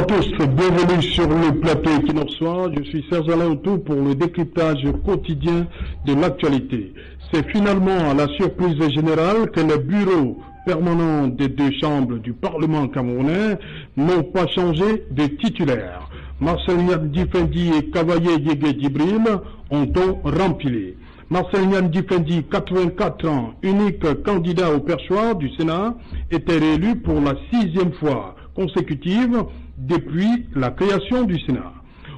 Bonsoir à tous, bienvenue sur le plateau Equinoxois. Je suis Serge Alain Autour pour le décryptage quotidien de l'actualité. C'est finalement à la surprise générale que les bureaux permanents des deux chambres du Parlement camerounais n'ont pas changé de titulaire. Marcel Niane Difendi et Kavaye Yege Djibril ont rempilé. Marcel Niane Difendi, 84 ans, unique candidat au perchoir du Sénat, était réélu pour la 6e fois consécutive depuis la création du Sénat.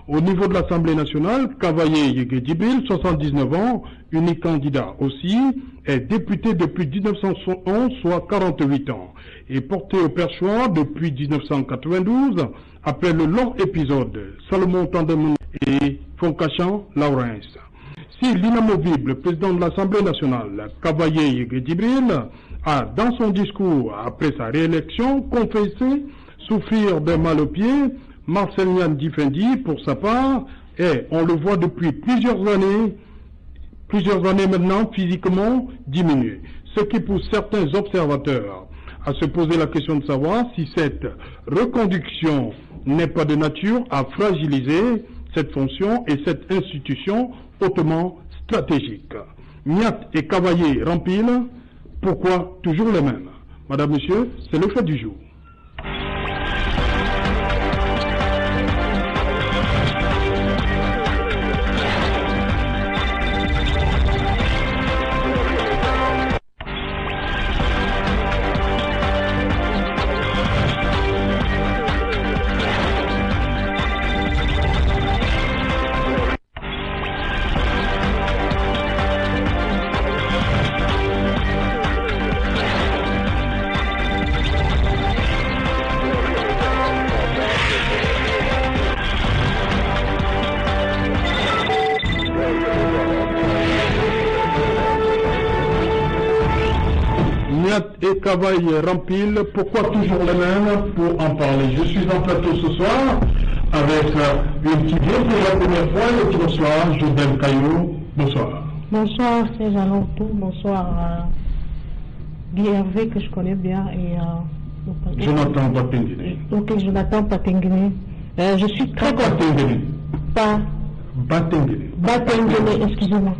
Au niveau de l'Assemblée nationale, Kavaye Yege Djibril, 79 ans, unique candidat aussi, est député depuis 1971, soit 48 ans, et porté au perchoir depuis 1992, après le long épisode Salomon Tandem et Fonkachan Lawrence. Si l'inamovible président de l'Assemblée nationale, Kavaye Yege Djibril, a, dans son discours après sa réélection, confessé souffrir d'un mal au pied, Marcel Niane Difendi, pour sa part, est, on le voit depuis plusieurs années maintenant, physiquement diminué. Ce qui pousse certains observateurs à se poser la question de savoir si cette reconduction n'est pas de nature à fragiliser cette fonction et cette institution hautement stratégique. Niat et Kavaye rempilent, pourquoi toujours les mêmes? Madame, Monsieur, c'est le fait du jour. Et Kavaye rempile, pourquoi toujours les mêmes? Pour en parler, je suis en plateau ce soir avec une qui vient pour la première fois, et bonsoir, Jodel Caillou, bonsoir. Bonsoir, c'est Jean Lautou, bonsoir Guy Hervé que je connais bien et Jonathan Batenguine. Ok, Jonathan Batenguine. Je suis très content. Batenguine, excusez-moi.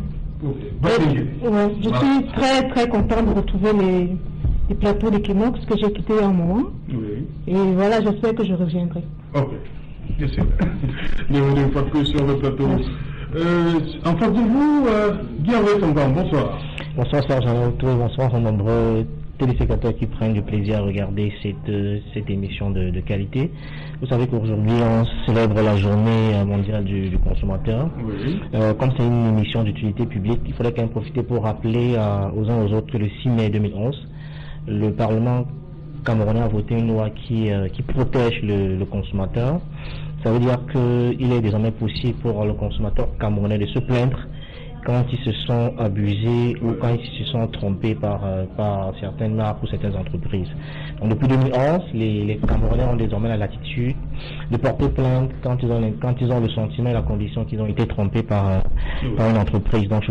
Ouais, je suis très très content de retrouver les plateaux d'Equinox que j'ai quittés un moment. Oui. Et voilà, j'espère que je reviendrai. Ok, bien sûr. Bienvenue une fois de plus sur le plateau. En face de vous, Guy Hervé Tongan, bonsoir. Bonsoir Serge Alain, bonsoir aux nombreux téléspectateurs qui prennent du plaisir à regarder cette émission de qualité. Vous savez qu'aujourd'hui on célèbre la journée mondiale du consommateur. Oui. Comme c'est une émission d'utilité publique, il faudrait quand même profiter pour rappeler aux uns aux autres que le 6 mai 2011, le Parlement camerounais a voté une loi qui protège le consommateur. Ça veut dire qu'il est désormais possible pour le consommateur camerounais de se plaindre quand ils se sont abusés ou quand ils se sont trompés par certaines marques ou certaines entreprises. Donc depuis 2011, les Camerounais ont désormais la latitude de porter plainte quand ils ont le sentiment et la condition qu'ils ont été trompés par une entreprise. Donc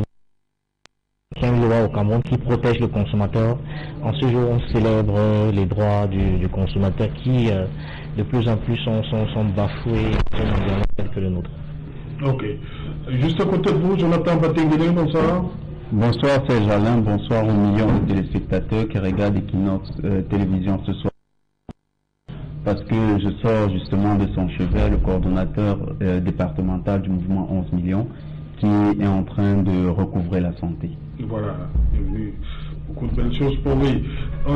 il y a une loi au Cameroun qui protège le consommateur. En ce jour, on célèbre les droits du consommateur qui de plus en plus sont bafoués dans un environnement tel que le nôtre. Ok. Juste à côté de vous, Jonathan Batenguine, bonsoir. Bonsoir Serge Alain, bonsoir aux millions de téléspectateurs qui regardent Equinox Télévision ce soir. Parce que je sors justement de son chevet, le coordonnateur départemental du mouvement 11 millions, qui est en train de recouvrer la santé. Voilà, bienvenue. Beaucoup de belles choses pour lui.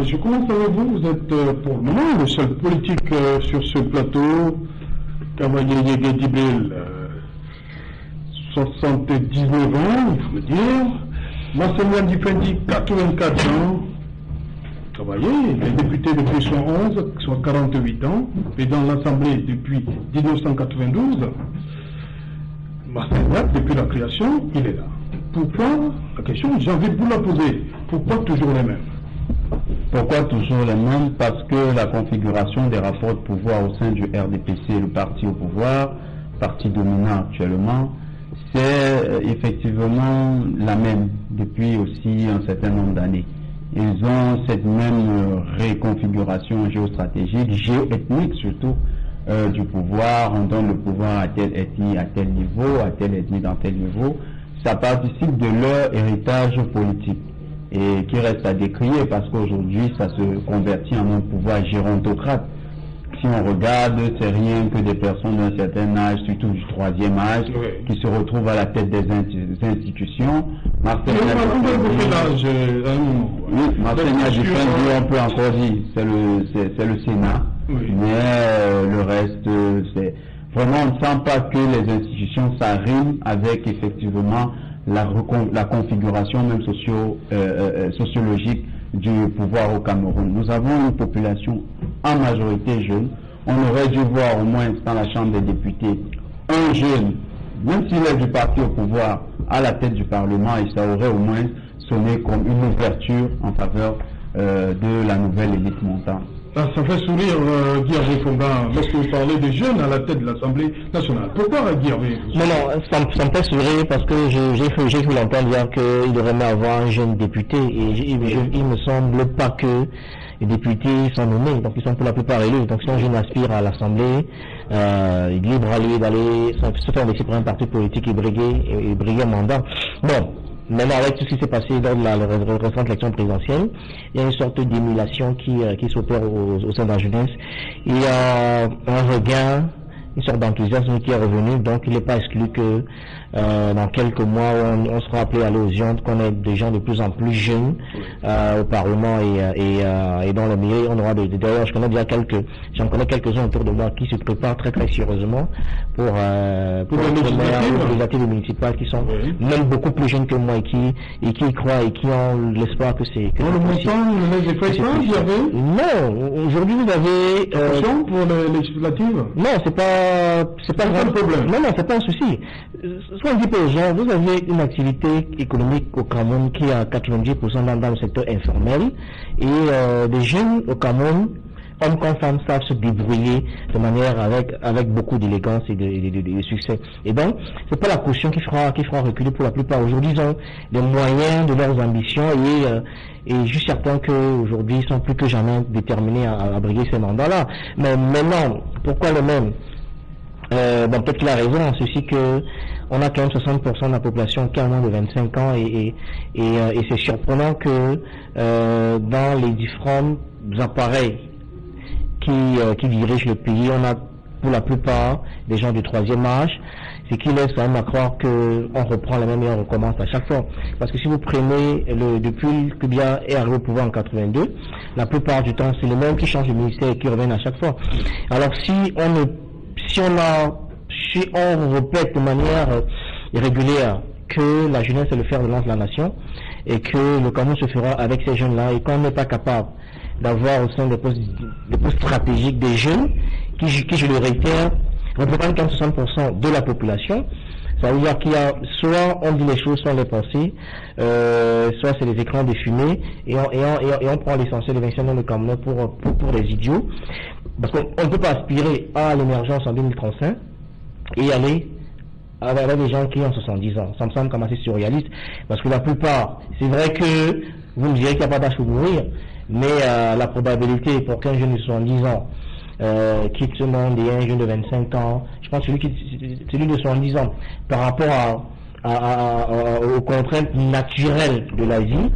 Je commence avec vous, vous êtes pour le moment le seul politique sur ce plateau. Kavaye Yege Djibril, 79 ans, il faut le dire. Marcel Niane Difendi, 84 ans. Travaillé, il est député depuis 1911, soit 48 ans, et dans l'Assemblée depuis 1992. Marcel Niane, depuis la création, il est là. Pourquoi? La question, j'ai envie de vous la poser. Pourquoi toujours les mêmes? Pourquoi toujours les mêmes? Parce que la configuration des rapports de pouvoir au sein du RDPC, le parti au pouvoir, parti dominant actuellement, c'est effectivement la même depuis aussi un certain nombre d'années. Ils ont cette même réconfiguration géostratégique, géoethnique surtout, du pouvoir, on donne le pouvoir à telle ethnie à tel niveau, à telle ethnie dans tel niveau. Ça participe de leur héritage politique et qui reste à décrier parce qu'aujourd'hui ça se convertit en un pouvoir gérontocrate. Si on regarde, c'est rien que des personnes d'un certain âge, surtout du 3e âge, qui se retrouvent à la tête des institutions. Marcel Dufresne, on peut encore dire, c'est le Sénat, mais le reste, c'est vraiment, on ne sent pas que les institutions s'arriment avec effectivement la configuration même sociologique du pouvoir au Cameroun. Nous avons une population en majorité jeune. On aurait dû voir au moins dans la Chambre des députés un jeune, même s'il est du parti au pouvoir, à la tête du Parlement, et ça aurait au moins sonné comme une ouverture en faveur de la nouvelle élite montante. Ça fait sourire Guy Hervé Fonga lorsque vous parlez des jeunes à la tête de l'Assemblée nationale. Pourquoi Guy Hervé? Non, ça me fait sourire parce que j'ai cru l'entendre dire qu'il devrait même avoir un jeune député et il me semble pas que les députés sont nommés, donc ils sont pour la plupart élus. Donc si un jeune aspire à l'Assemblée, libre à lui d'aller se faire investir par un parti politique et briguer un mandat. Bon. Maintenant, avec tout ce qui s'est passé dans la récente élection présidentielle, il y a une sorte d'émulation qui s'opère au sein de la jeunesse. Il y a un regain, une sorte d'enthousiasme qui est revenu, donc il n'est pas exclu que dans quelques mois, on sera appelé à aller aux urnes, qu'on ait des gens de plus en plus jeunes au Parlement et dans le milieu. On aura d'ailleurs, j'en connais quelques-uns autour de moi qui se préparent très très sérieusement pour les législatives municipales qui sont même beaucoup plus jeunes que moi et qui y croient et qui ont l'espoir que c'est. Dans le montant, les effets non, aujourd'hui vous avez pour les législatives. Non, c'est pas un problème. Non, c'est pas un souci. Soit on dit aux gens, vous avez une activité économique au Cameroun qui est à 90% dans le secteur informel et des jeunes au Cameroun, hommes comme femmes, savent se débrouiller de manière avec beaucoup d'élégance et de succès. Et donc, c'est pas la caution qui fera reculer pour la plupart. Aujourd'hui, ils ont les moyens de leurs ambitions et je suis certain qu'aujourd'hui, ils sont plus que jamais déterminés à briguer ces mandats-là. Mais maintenant, pourquoi le même? Peut-être qu'il a raison en ceci que on a quand même 60% de la population qui a moins de 25 ans et c'est surprenant que dans les différents appareils qui dirigent le pays, on a pour la plupart des gens du 3e âge, ce qui laisse quand même à croire qu'on reprend la même et on recommence à chaque fois. Parce que si vous prenez depuis que Biya est arrivé au pouvoir en 82, la plupart du temps c'est les mêmes qui changent de ministère et qui reviennent à chaque fois. Alors si on répète de manière régulière que la jeunesse est le fer de lance de la nation et que le Cameroun se fera avec ces jeunes-là et qu'on n'est pas capable d'avoir au sein des postes stratégiques des jeunes qui, je le réitère, représentent 60% de la population. Ça veut dire qu'il y a soit on dit les choses sans les penser, soit c'est les écrans de fumée et on prend l'essentiel des 25 millions de Camerounais pour les idiots. Parce qu'on ne peut pas aspirer à l'émergence en 2035 et aller avec des gens qui ont 70 ans. Ça me semble comme assez surréaliste parce que la plupart, c'est vrai que vous me direz qu'il n'y a pas d'âge pour mourir, mais la probabilité pour qu'un jeune de 70 ans quitte ce monde et un jeune de 25 ans, je pense que celui de 70 ans, par rapport aux contraintes naturelles de la vie,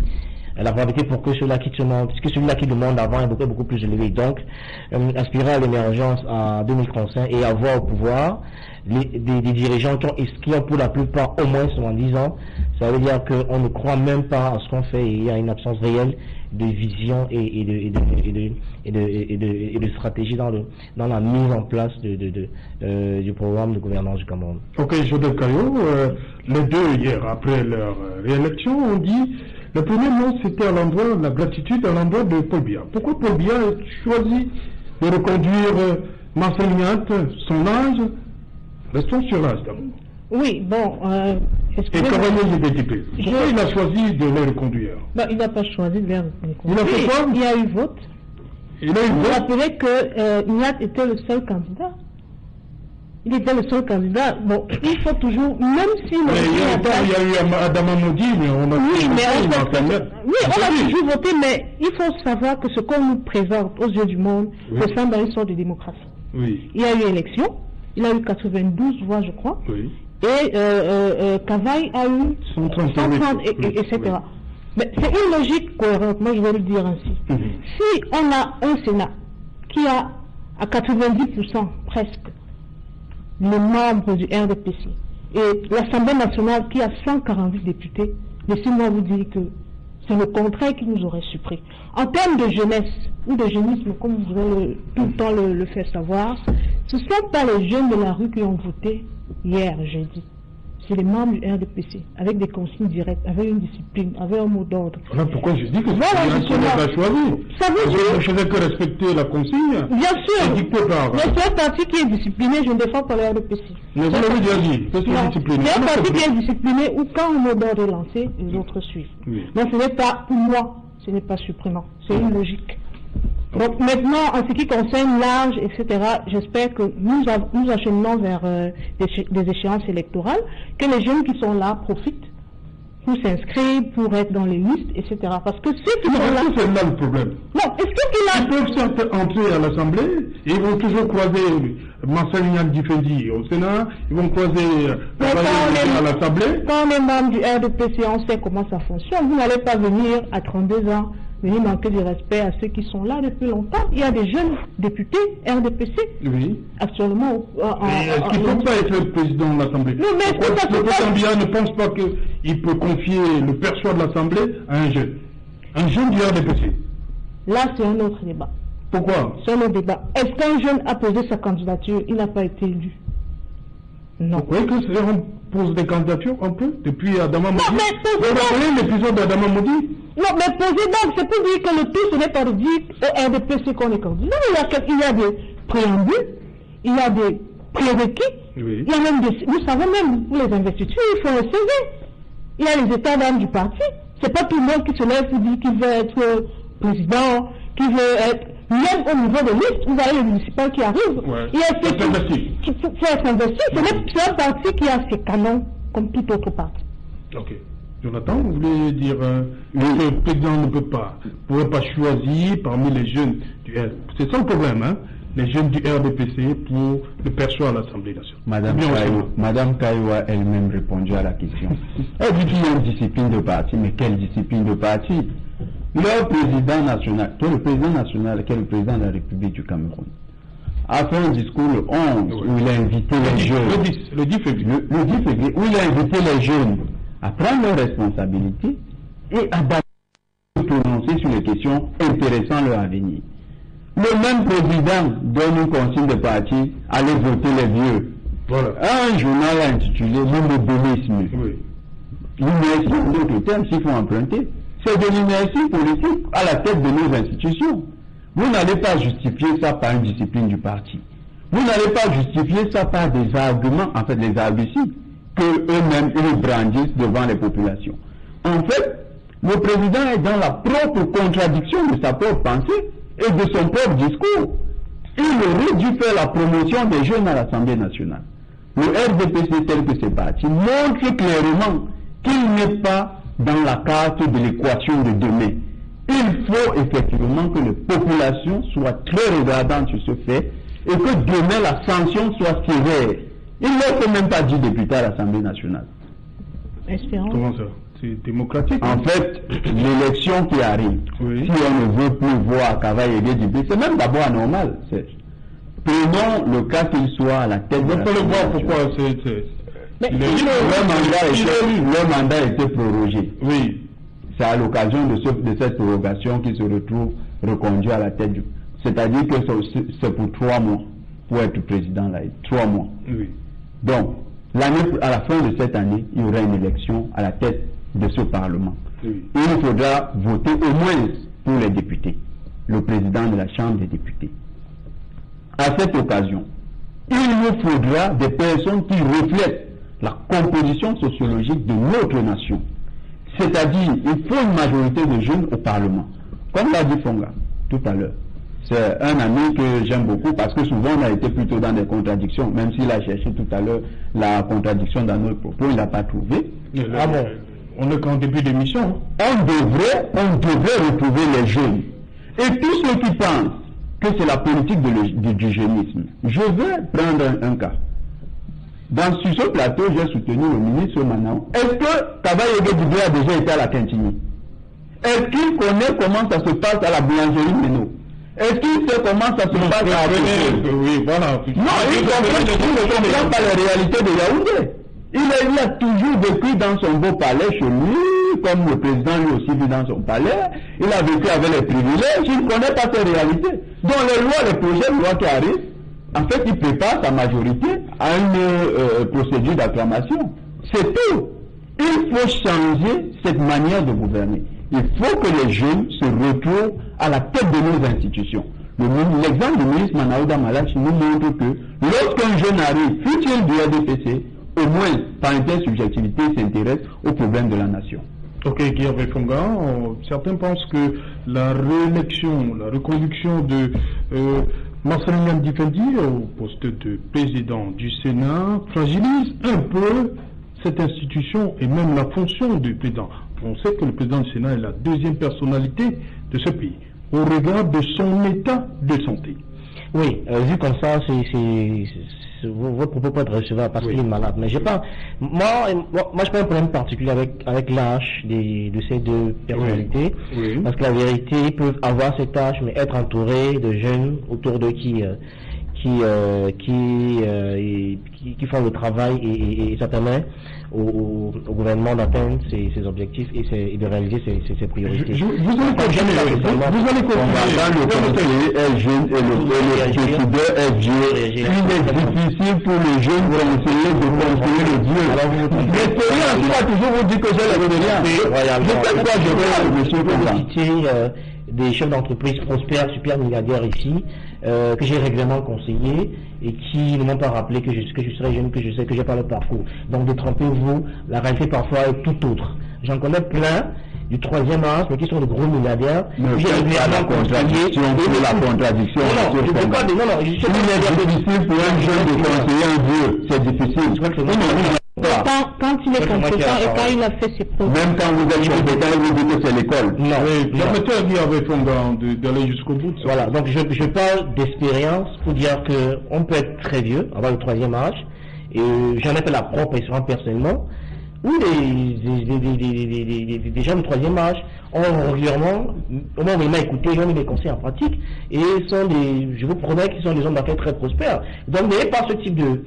la probabilité pour que ceux-là quittent ce monde, puisque celui-là qui demande avant est beaucoup plus élevé. Donc, aspirer à l'émergence en 2035 et avoir au pouvoir des dirigeants qui ont pour la plupart au moins 70 ans, ça veut dire qu'on ne croit même pas à ce qu'on fait et il y a une absence réelle de vision et de stratégie dans la mise en place du programme de gouvernance du Cameroun. Ok, Joseph Kayo, les deux hier après leur réélection ont dit le premier mot c'était à l'endroit de la gratitude à l'endroit de Paul Biya. Pourquoi Paul Biya a choisi de reconduire Marcel Niat, son âge? Restons sur l'âge d'abord. Oui, bon, et comment il est député? Pourquoi il a choisi de les reconduire? Il n'a pas choisi de les reconduire. Il a fait quoi? Il y a eu vote. Il a eu vote. Vous rappelez que Niat était le seul candidat. Il était le seul candidat. Bon, il faut toujours, même si... Mais il y a eu Adama Moudi, mais on a on a toujours voté, mais il faut savoir que ce qu'on nous présente aux yeux du monde ressemble à une sorte de démocratie. Oui. Il y a eu élection, il a eu 92 voix, je crois. Oui. Et Cavaille a eu 130, etc. Oui. Mais c'est une logique cohérente, moi je vais le dire ainsi. Si on a un Sénat qui a à 90% presque les membres du RDPC et l'Assemblée nationale qui a 148 députés, laissez-moi vous dire que c'est le contraire qui nous aurait surpris. En termes de jeunesse ou de jeunisme, comme vous voulez tout le temps le faire savoir, ce ne sont pas les jeunes de la rue qui ont voté hier, jeudi. C'est les membres du RDPC, avec des consignes directes, avec une discipline, avec un mot d'ordre. Voilà pourquoi je dis que c'est qu'on n'a pas choisi. Ça veut dire... Je ne faisais que respecter la consigne. Bien sûr. Mais c'est un parti qui est discipliné, je ne défends pas le RDPC. Mais vous l'avez déjà dit. C'est discipliné. C'est un parti qui est discipliné où quand un mot d'ordre est lancé, les autres suivent. Oui. Donc ce n'est pas, pour moi, ce n'est pas surprenant. C'est une logique. Donc maintenant, en ce qui concerne l'âge, etc., j'espère que nous acheminons vers des échéances électorales, que les jeunes qui sont là profitent pour s'inscrire, pour être dans les listes, etc. Parce que ceux qui sont là... C'est là le problème. Non, est-ce qu'ils Ils peuvent entrer à l'Assemblée et ils vont toujours croiser Marcel Difendi au Sénat, ils vont croiser à l'Assemblée. Quand on est membre du RDPC, on sait comment ça fonctionne. Vous n'allez pas venir à 32 ans venir manquer du respect à ceux qui sont là depuis longtemps. Il y a des jeunes députés RDPC actuellement. Est-ce qu'il ne peut pas être le président de l'Assemblée? Non, mais le président Biya ne pense pas qu'il peut confier le perçoit de l'Assemblée à un jeune. Un jeune du RDPC. Là, c'est un autre débat. Pourquoi? C'est un autre débat. Est-ce qu'un jeune a posé sa candidature? Il n'a pas été élu. Non. Vous croyez que on pose des candidatures un peu depuis Adama Moudi? Vous rappelez l'épisode d'Adama Moudi? Non, mais posez donc, c'est pour dire que le tout, ce n'est pas de dire au RDPC qu'on est candidat. Il y a des préambules, il y a des prérequis, il y a même des... Vous savez même, pour les investitures, il faut un CV. Il y a les états d'âme du parti. C'est pas tout le monde qui se lève pour dire qu'il veut être président, qu'il veut être... Même au niveau de liste, vous avez les municipaux qui arrivent. Il y a ceux qui faut être investi. C'est un parti qui a ses canons, comme tout autre parti. Ok. Jonathan, vous voulez dire que le président ne pourrait pas choisir parmi les jeunes du RDPC. C'est ça le problème, hein? Les jeunes du RDPC pour le perçoit à l'Assemblée nationale. Madame Kaiwa elle-même répondu à la question. Elle dit qu'il y a une discipline de parti, mais quelle discipline de parti? Le président national, le président national, qui est le président de la République du Cameroun, a fait un discours le 11 où il a invité les jeunes. Le 10 février. Le 10 février, où il a invité les jeunes à prendre leurs responsabilités et à se prononcer sur les questions intéressant leur avenir. Le même président donne une consigne de parti, allez voter les vieux. Voilà. Un journal intitulé L'immobilisme. L'inertie, en d'autres termes, s'il faut emprunter, c'est de l'inertie politique à la tête de nos institutions. Vous n'allez pas justifier ça par une discipline du parti. Vous n'allez pas justifier ça par des arguments, en fait des arguties, qu'eux-mêmes ils brandissent devant les populations. En fait, le président est dans la propre contradiction de sa propre pensée et de son propre discours. Il aurait dû faire la promotion des jeunes à l'Assemblée nationale. Le RDPC tel que c'est parti montre clairement qu'il n'est pas dans la carte de l'équation de demain. Il faut effectivement que les populations soient très regardantes sur ce fait et que demain la sanction soit sévère. Il ne faut même pas 10 députés à l'Assemblée nationale. Espérons. Comment ça? C'est démocratique. En fait, l'élection qui arrive, si on ne veut plus voir Cavaille et députés, c'est même d'abord anormal. Prenons le cas qu'il soit à la tête de la Assemblée nationale. Pourquoi leur mandat était prorogé. Oui. C'est à l'occasion de cette prorogation qu'il se retrouve reconduit à la tête du... C'est-à-dire que c'est pour 3 mois pour être président là. 3 mois. Oui. Donc, à la fin de cette année, il y aura une élection à la tête de ce Parlement. Oui. Il faudra voter au moins pour les députés, le président de la Chambre des députés. À cette occasion, il nous faudra des personnes qui reflètent la composition sociologique de notre nation. C'est-à-dire, il faut une majorité de jeunes au Parlement. Comme l'a dit Fonga tout à l'heure. C'est un ami que j'aime beaucoup parce que souvent on a été plutôt dans des contradictions, même s'il a cherché tout à l'heure la contradiction dans notre propos, il n'a pas trouvé. Ah bon, on est qu'en début d'émission. On devrait retrouver les jeunes. Et tous ceux qui pensent que c'est la politique du génisme. Je vais prendre un cas. Sur ce plateau, j'ai soutenu le ministre Manao. Est-ce que Kavaï Dibé a déjà été à la Quintini? Est-ce qu'il connaît comment ça se passe à la boulangerie Meno? Est-ce qu'il sait comment ça se passe à la Oui, voilà. Non, il ne comprend pas les réalités de Yaoundé. Il a toujours vécu dans son beau palais chez lui, comme le président lui aussi vit dans son palais. Il a vécu avec les privilèges, il ne connaît pas ces réalités. Donc les lois, les projets de loi qui arrivent, en fait, il prépare sa majorité à une procédure d'acclamation. C'est tout. Il faut changer cette manière de gouverner. Il faut que les jeunes se retrouvent à la tête de nos institutions. L'exemple du ministre Manaouda Malachi nous montre que lorsqu'un jeune arrive, fut-il du RDPC, au moins par intersubjectivité, s'intéresse aux problèmes de la nation. Ok, Guillaume Fonga, certains pensent que la réélection, la reconduction de Marcelin Difendi au poste de président du Sénat fragilise un peu cette institution et même la fonction du président. On sait que le président du Sénat est la deuxième personnalité de ce pays, au regard de son état de santé. Oui, vu comme ça, votre propos peut être recevable parce qu'il est malade. Mais j'ai pas, moi, je pas un problème particulier avec l'âge de ces deux personnalités, parce que la vérité, ils peuvent avoir cet âge, mais être entourés de jeunes autour d'eux qui font le travail et ça permet au gouvernement d'atteindre ses objectifs et de réaliser ses priorités. Vous allez continuer. Le conseiller est jeune et le décideur est vieux. Il est difficile pour les jeunes conseillers de conseiller le vieux. L'expérience, il va toujours vous dire que j'ai la Je sais pourquoi je des chefs d'entreprise prospères, super milliardaires ici, que j'ai régulièrement conseillé et qui ne m'ont pas rappelé que je serais jeune, que je sais que j'ai pas le parcours. Donc détrompez-vous, la réalité parfois est tout autre. J'en connais plein du troisième âge, mais qui sont de gros milliardaires. J'ai régulièrement conseillé la contradiction. Non, je ne veux pas de... Non, je sais c'est difficile pour un jeune de conseiller un vieux. C'est difficile. Quand il est compétent et quand il a fait ses preuves. Même quand vous êtes compétent, vous dites que c'est l'école. Non, permettez à dire avec Fonga d'aller jusqu'au bout. Voilà, donc je parle d'expérience pour dire qu'on peut être très vieux, avoir le troisième âge, et j'en ai fait la propre expérience personnellement, où des gens de troisième âge ont régulièrement, au moins on m'a écouté, ils ont mis des conseils en pratique, et je vous promets qu'ils sont des hommes d'affaires très prospères. Donc n'ayez pas ce type de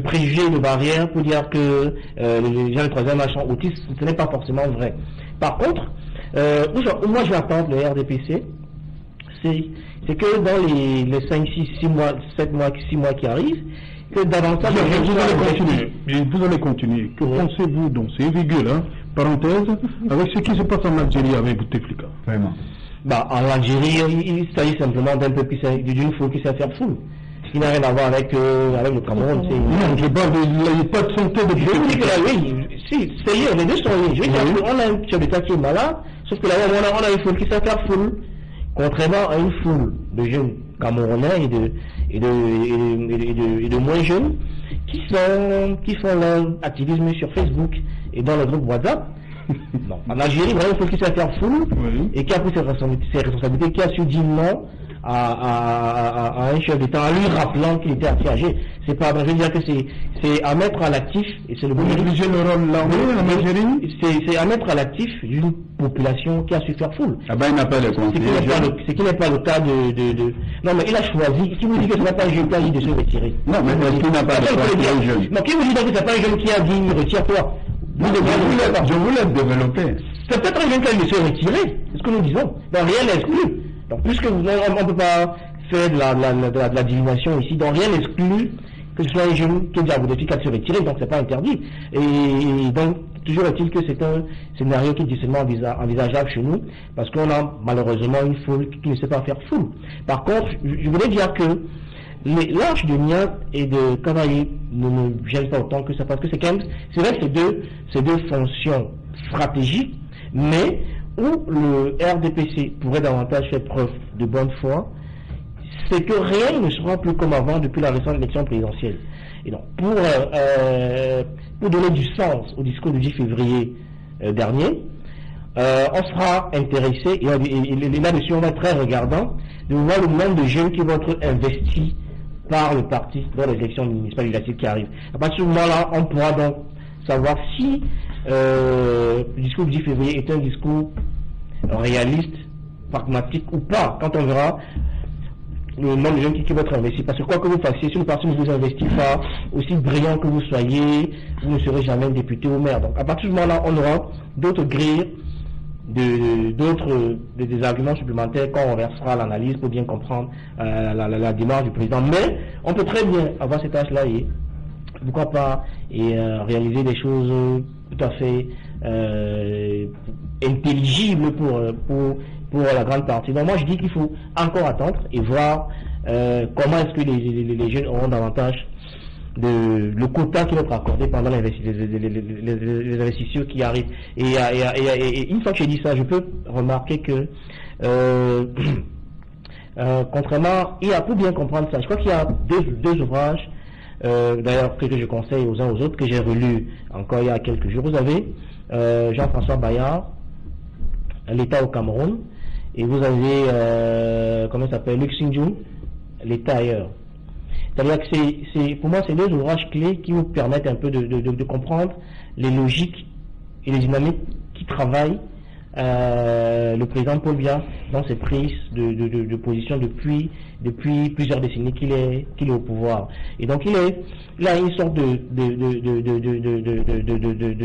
préjugés, de barrières pour dire que les gens de troisième âge sont autistes, ce n'est pas forcément vrai. Par contre, moi je vais attendre le RDPC, c'est que dans les 5, 6 mois, 7 mois, 6 mois qui arrivent, que davantage... Vous allez continuer. Que pensez-vous donc, c'est virgule, hein, parenthèse, avec ce qui se passe en Algérie avec Bouteflika? Vraiment. En Algérie, il s'agit simplement d'une foule qui sait faire foule. Ce qui n'a rien à voir avec le Cameroun. Non, je parle de l'état de santé de Bouteflika. Je vous dis que oui, si, c'est lié, les deux sont liés. Je veux dire qu'on a un chef d'État qui est malade, sauf que là, on a une foule qui sait faire foule, contrairement à une foule de jeunes Camerounais et de moins jeunes qui font leur activisme sur Facebook et dans le groupe WhatsApp. Non. En Algérie, vraiment, il faut qu'il sait faire foule et qui a pris ses responsabilités, qui a su dire non à un chef d'État en lui rappelant qu'il était assez âgé. C'est pas, je veux dire que c'est à mettre à l'actif, et c'est le bon négliger le rôle là en Algérie. C'est à mettre à l'actif d'une population qui a su faire foule. Ah ben il n'a pas de conseiller. Ce qui n'est pas le cas de... Non mais il a choisi, qui vous dit que ce n'est pas un jeune qui a dit de se retirer? Non mais est-ce qu'il n'a pas de conseiller jeune? Non, qui vous dit donc que ce n'est pas un jeune qui a dit retire-toi? Je vous laisse développer. C'est peut-être un jeune qui a dit de se retirer, c'est ce que nous disons. Donc rien n'exclut. Donc puisque on ne peut pas faire de la divination ici, donc rien n'exclut que ce soit un jeune qui a dit à Bouteflika de se retirer, donc c'est pas interdit. Et donc toujours est-il que c'est un scénario qui est difficilement envisageable chez nous, parce qu'on a malheureusement une foule qui ne sait pas faire foule. Par contre, je voulais dire que l'âge de Niang et de Kavaï ne me gêne pas autant que ça, parce que c'est quand même, c'est vrai que c'est deux fonctions stratégiques, mais où le RDPC pourrait davantage faire preuve de bonne foi, c'est que rien ne sera plus comme avant depuis la récente élection présidentielle. Et donc, pour donner du sens au discours du 10 février dernier, on sera intéressé, et là-dessus on va être très regardant, de voir le nombre de jeunes qui vont être investis par le parti dans les élections municipales législatives qui arrivent. À partir de ce moment-là, on pourra donc savoir si le discours du 10 février est un discours réaliste, pragmatique ou pas, quand on verra le nombre de jeunes qui vont être investis. Parce que quoi que vous fassiez, si le parti ne vous investit pas, aussi brillant que vous soyez, vous ne serez jamais député ou maire. Donc à partir de ce moment-là, on aura d'autres grilles, des arguments supplémentaires quand on versera l'analyse pour bien comprendre la démarche du président. Mais on peut très bien avoir cet âge-là et pourquoi pas réaliser des choses tout à fait intelligibles pour la grande partie. Donc moi je dis qu'il faut encore attendre et voir comment est-ce que les jeunes auront davantage le quota qui va être accordé pendant les investisseurs qui arrivent. Et une fois que j'ai dit ça, je peux remarquer que contrairement, pour bien comprendre ça, je crois qu'il y a deux ouvrages d'ailleurs que je conseille aux uns aux autres, que j'ai relus encore il y a quelques jours. Vous avez Jean-François Bayard, L'État au Cameroun, et vous avez comment ça s'appelle, Luc Sinjun, L'État ailleurs. C'est-à-dire que pour moi, c'est deux ouvrages clés qui vous permettent un peu de comprendre les logiques et les dynamiques qui travaillent le président Paul Biya dans ses prises de position depuis plusieurs décennies qu'il est au pouvoir. Et donc il a une sorte de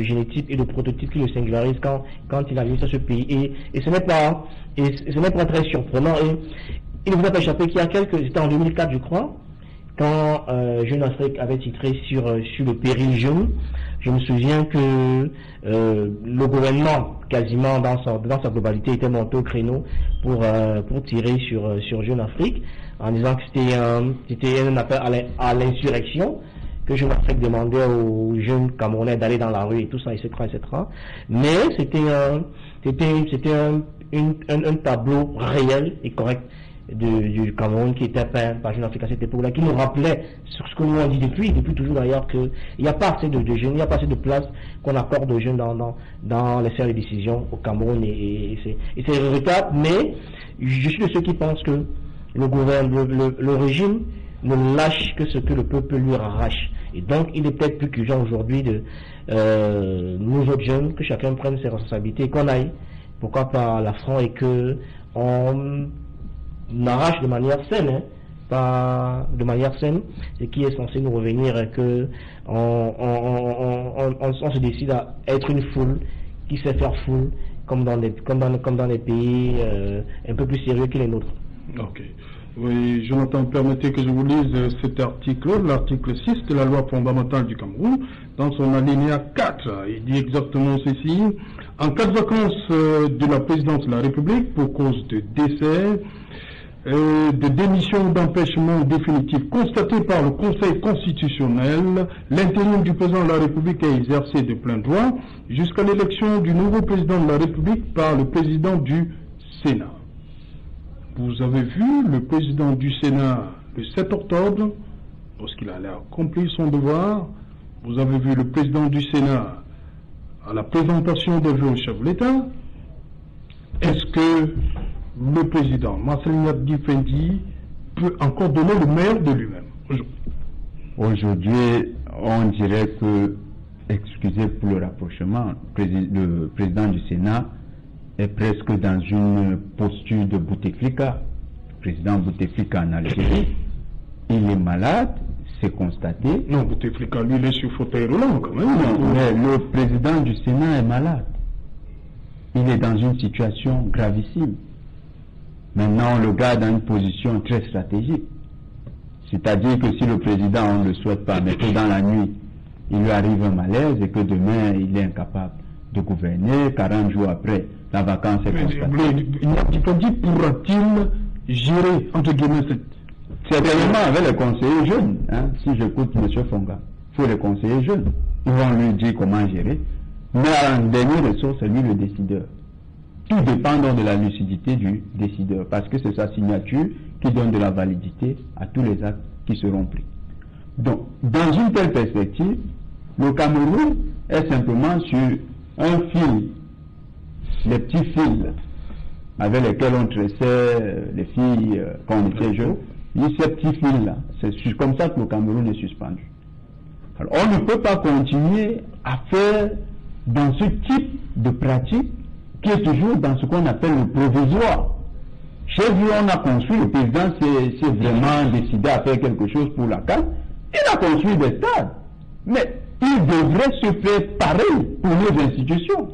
génétique et de prototype qui le singularise quand il administre ce pays. Et ce n'est pas très surprenant. Et il ne vous a pas échappé qu'il y a c'était en 2004 je crois, quand Jeune Afrique avait titré sur le péril jeune. Je me souviens que le gouvernement, quasiment dans sa globalité, était monté au créneau pour tirer sur Jeune Afrique, en disant que c'était un appel à l'insurrection, que Jeune Afrique demandait aux jeunes Camerounais d'aller dans la rue et tout ça, etc., etc. Mais c'était un tableau réel et correct du Cameroun qui était peint par Jeune Afrique à cette époque-là, qui nous rappelait sur ce que nous on dit depuis toujours d'ailleurs, qu'il n'y a pas assez de jeunes, il n'y a pas assez de place qu'on accorde aux jeunes dans les sphères de décision au Cameroun, et c'est regrettable, mais je suis de ceux qui pensent que le régime ne lâche que ce que le peuple lui arrache, et donc il est peut-être plus qu'urgent aujourd'hui de nous autres jeunes, que chacun prenne ses responsabilités, qu'on aille, pourquoi pas à la front, et que on arrache de manière saine, pas de manière saine, ce qui est censé nous revenir, et que on se décide à être une foule qui sait faire foule, comme dans les pays un peu plus sérieux que les nôtres. Ok. Oui, Jonathan, permettez que je vous lise cet article, l'article 6 de la loi fondamentale du Cameroun, dans son alinéa 4. Il dit exactement ceci: en cas de vacances de la présidence de la République pour cause de décès, de démission ou d'empêchement définitif constaté par le Conseil constitutionnel, l'intérim du président de la République est exercé de plein droit jusqu'à l'élection du nouveau président de la République par le président du Sénat. Vous avez vu le président du Sénat le 7 octobre, lorsqu'il allait accomplir son devoir. Vous avez vu le président du Sénat à la présentation des vœux au chef de l'État. Est-ce que le président Marcelin Yabdi peut encore donner le meilleur de lui-même aujourd'hui? On dirait que, excusez pour le rapprochement, le président du Sénat est presque dans une posture de Bouteflika. Le président Bouteflika en Algérie, il est malade, c'est constaté. Non, Bouteflika, lui, il est sur fauteuil roulant quand même. Non, mais le président du Sénat est malade. Il est dans une situation gravissime. Maintenant, on le garde dans une position très stratégique. C'est-à-dire que si le président, on ne le souhaite pas, mais que dans la nuit, il lui arrive un malaise et que demain, il est incapable de gouverner, 40 jours après, la vacance est constatée. Yabdi pourra-t-il gérer, entre guillemets, certainement avec les conseillers jeunes, hein, si j'écoute M. Fonga, il faut les conseillers jeunes. Ils vont lui dire comment gérer. Mais en dernier ressort, c'est lui le décideur. Tout dépend donc de la lucidité du décideur, parce que c'est sa signature qui donne de la validité à tous les actes qui seront pris. Donc, dans une telle perspective, le Cameroun est simplement sur un fil les petits fils avec lesquels on tressait les filles quand on était jeunes, ces petits fils-là, c'est comme ça que le Cameroun est suspendu. Alors, on ne peut pas continuer à faire dans ce type de pratique qui est toujours dans ce qu'on appelle le provisoire. Chez vous, on a construit, le président s'est vraiment décidé à faire quelque chose pour la CAN, il a construit des stades. Mais il devrait se faire pareil pour nos institutions.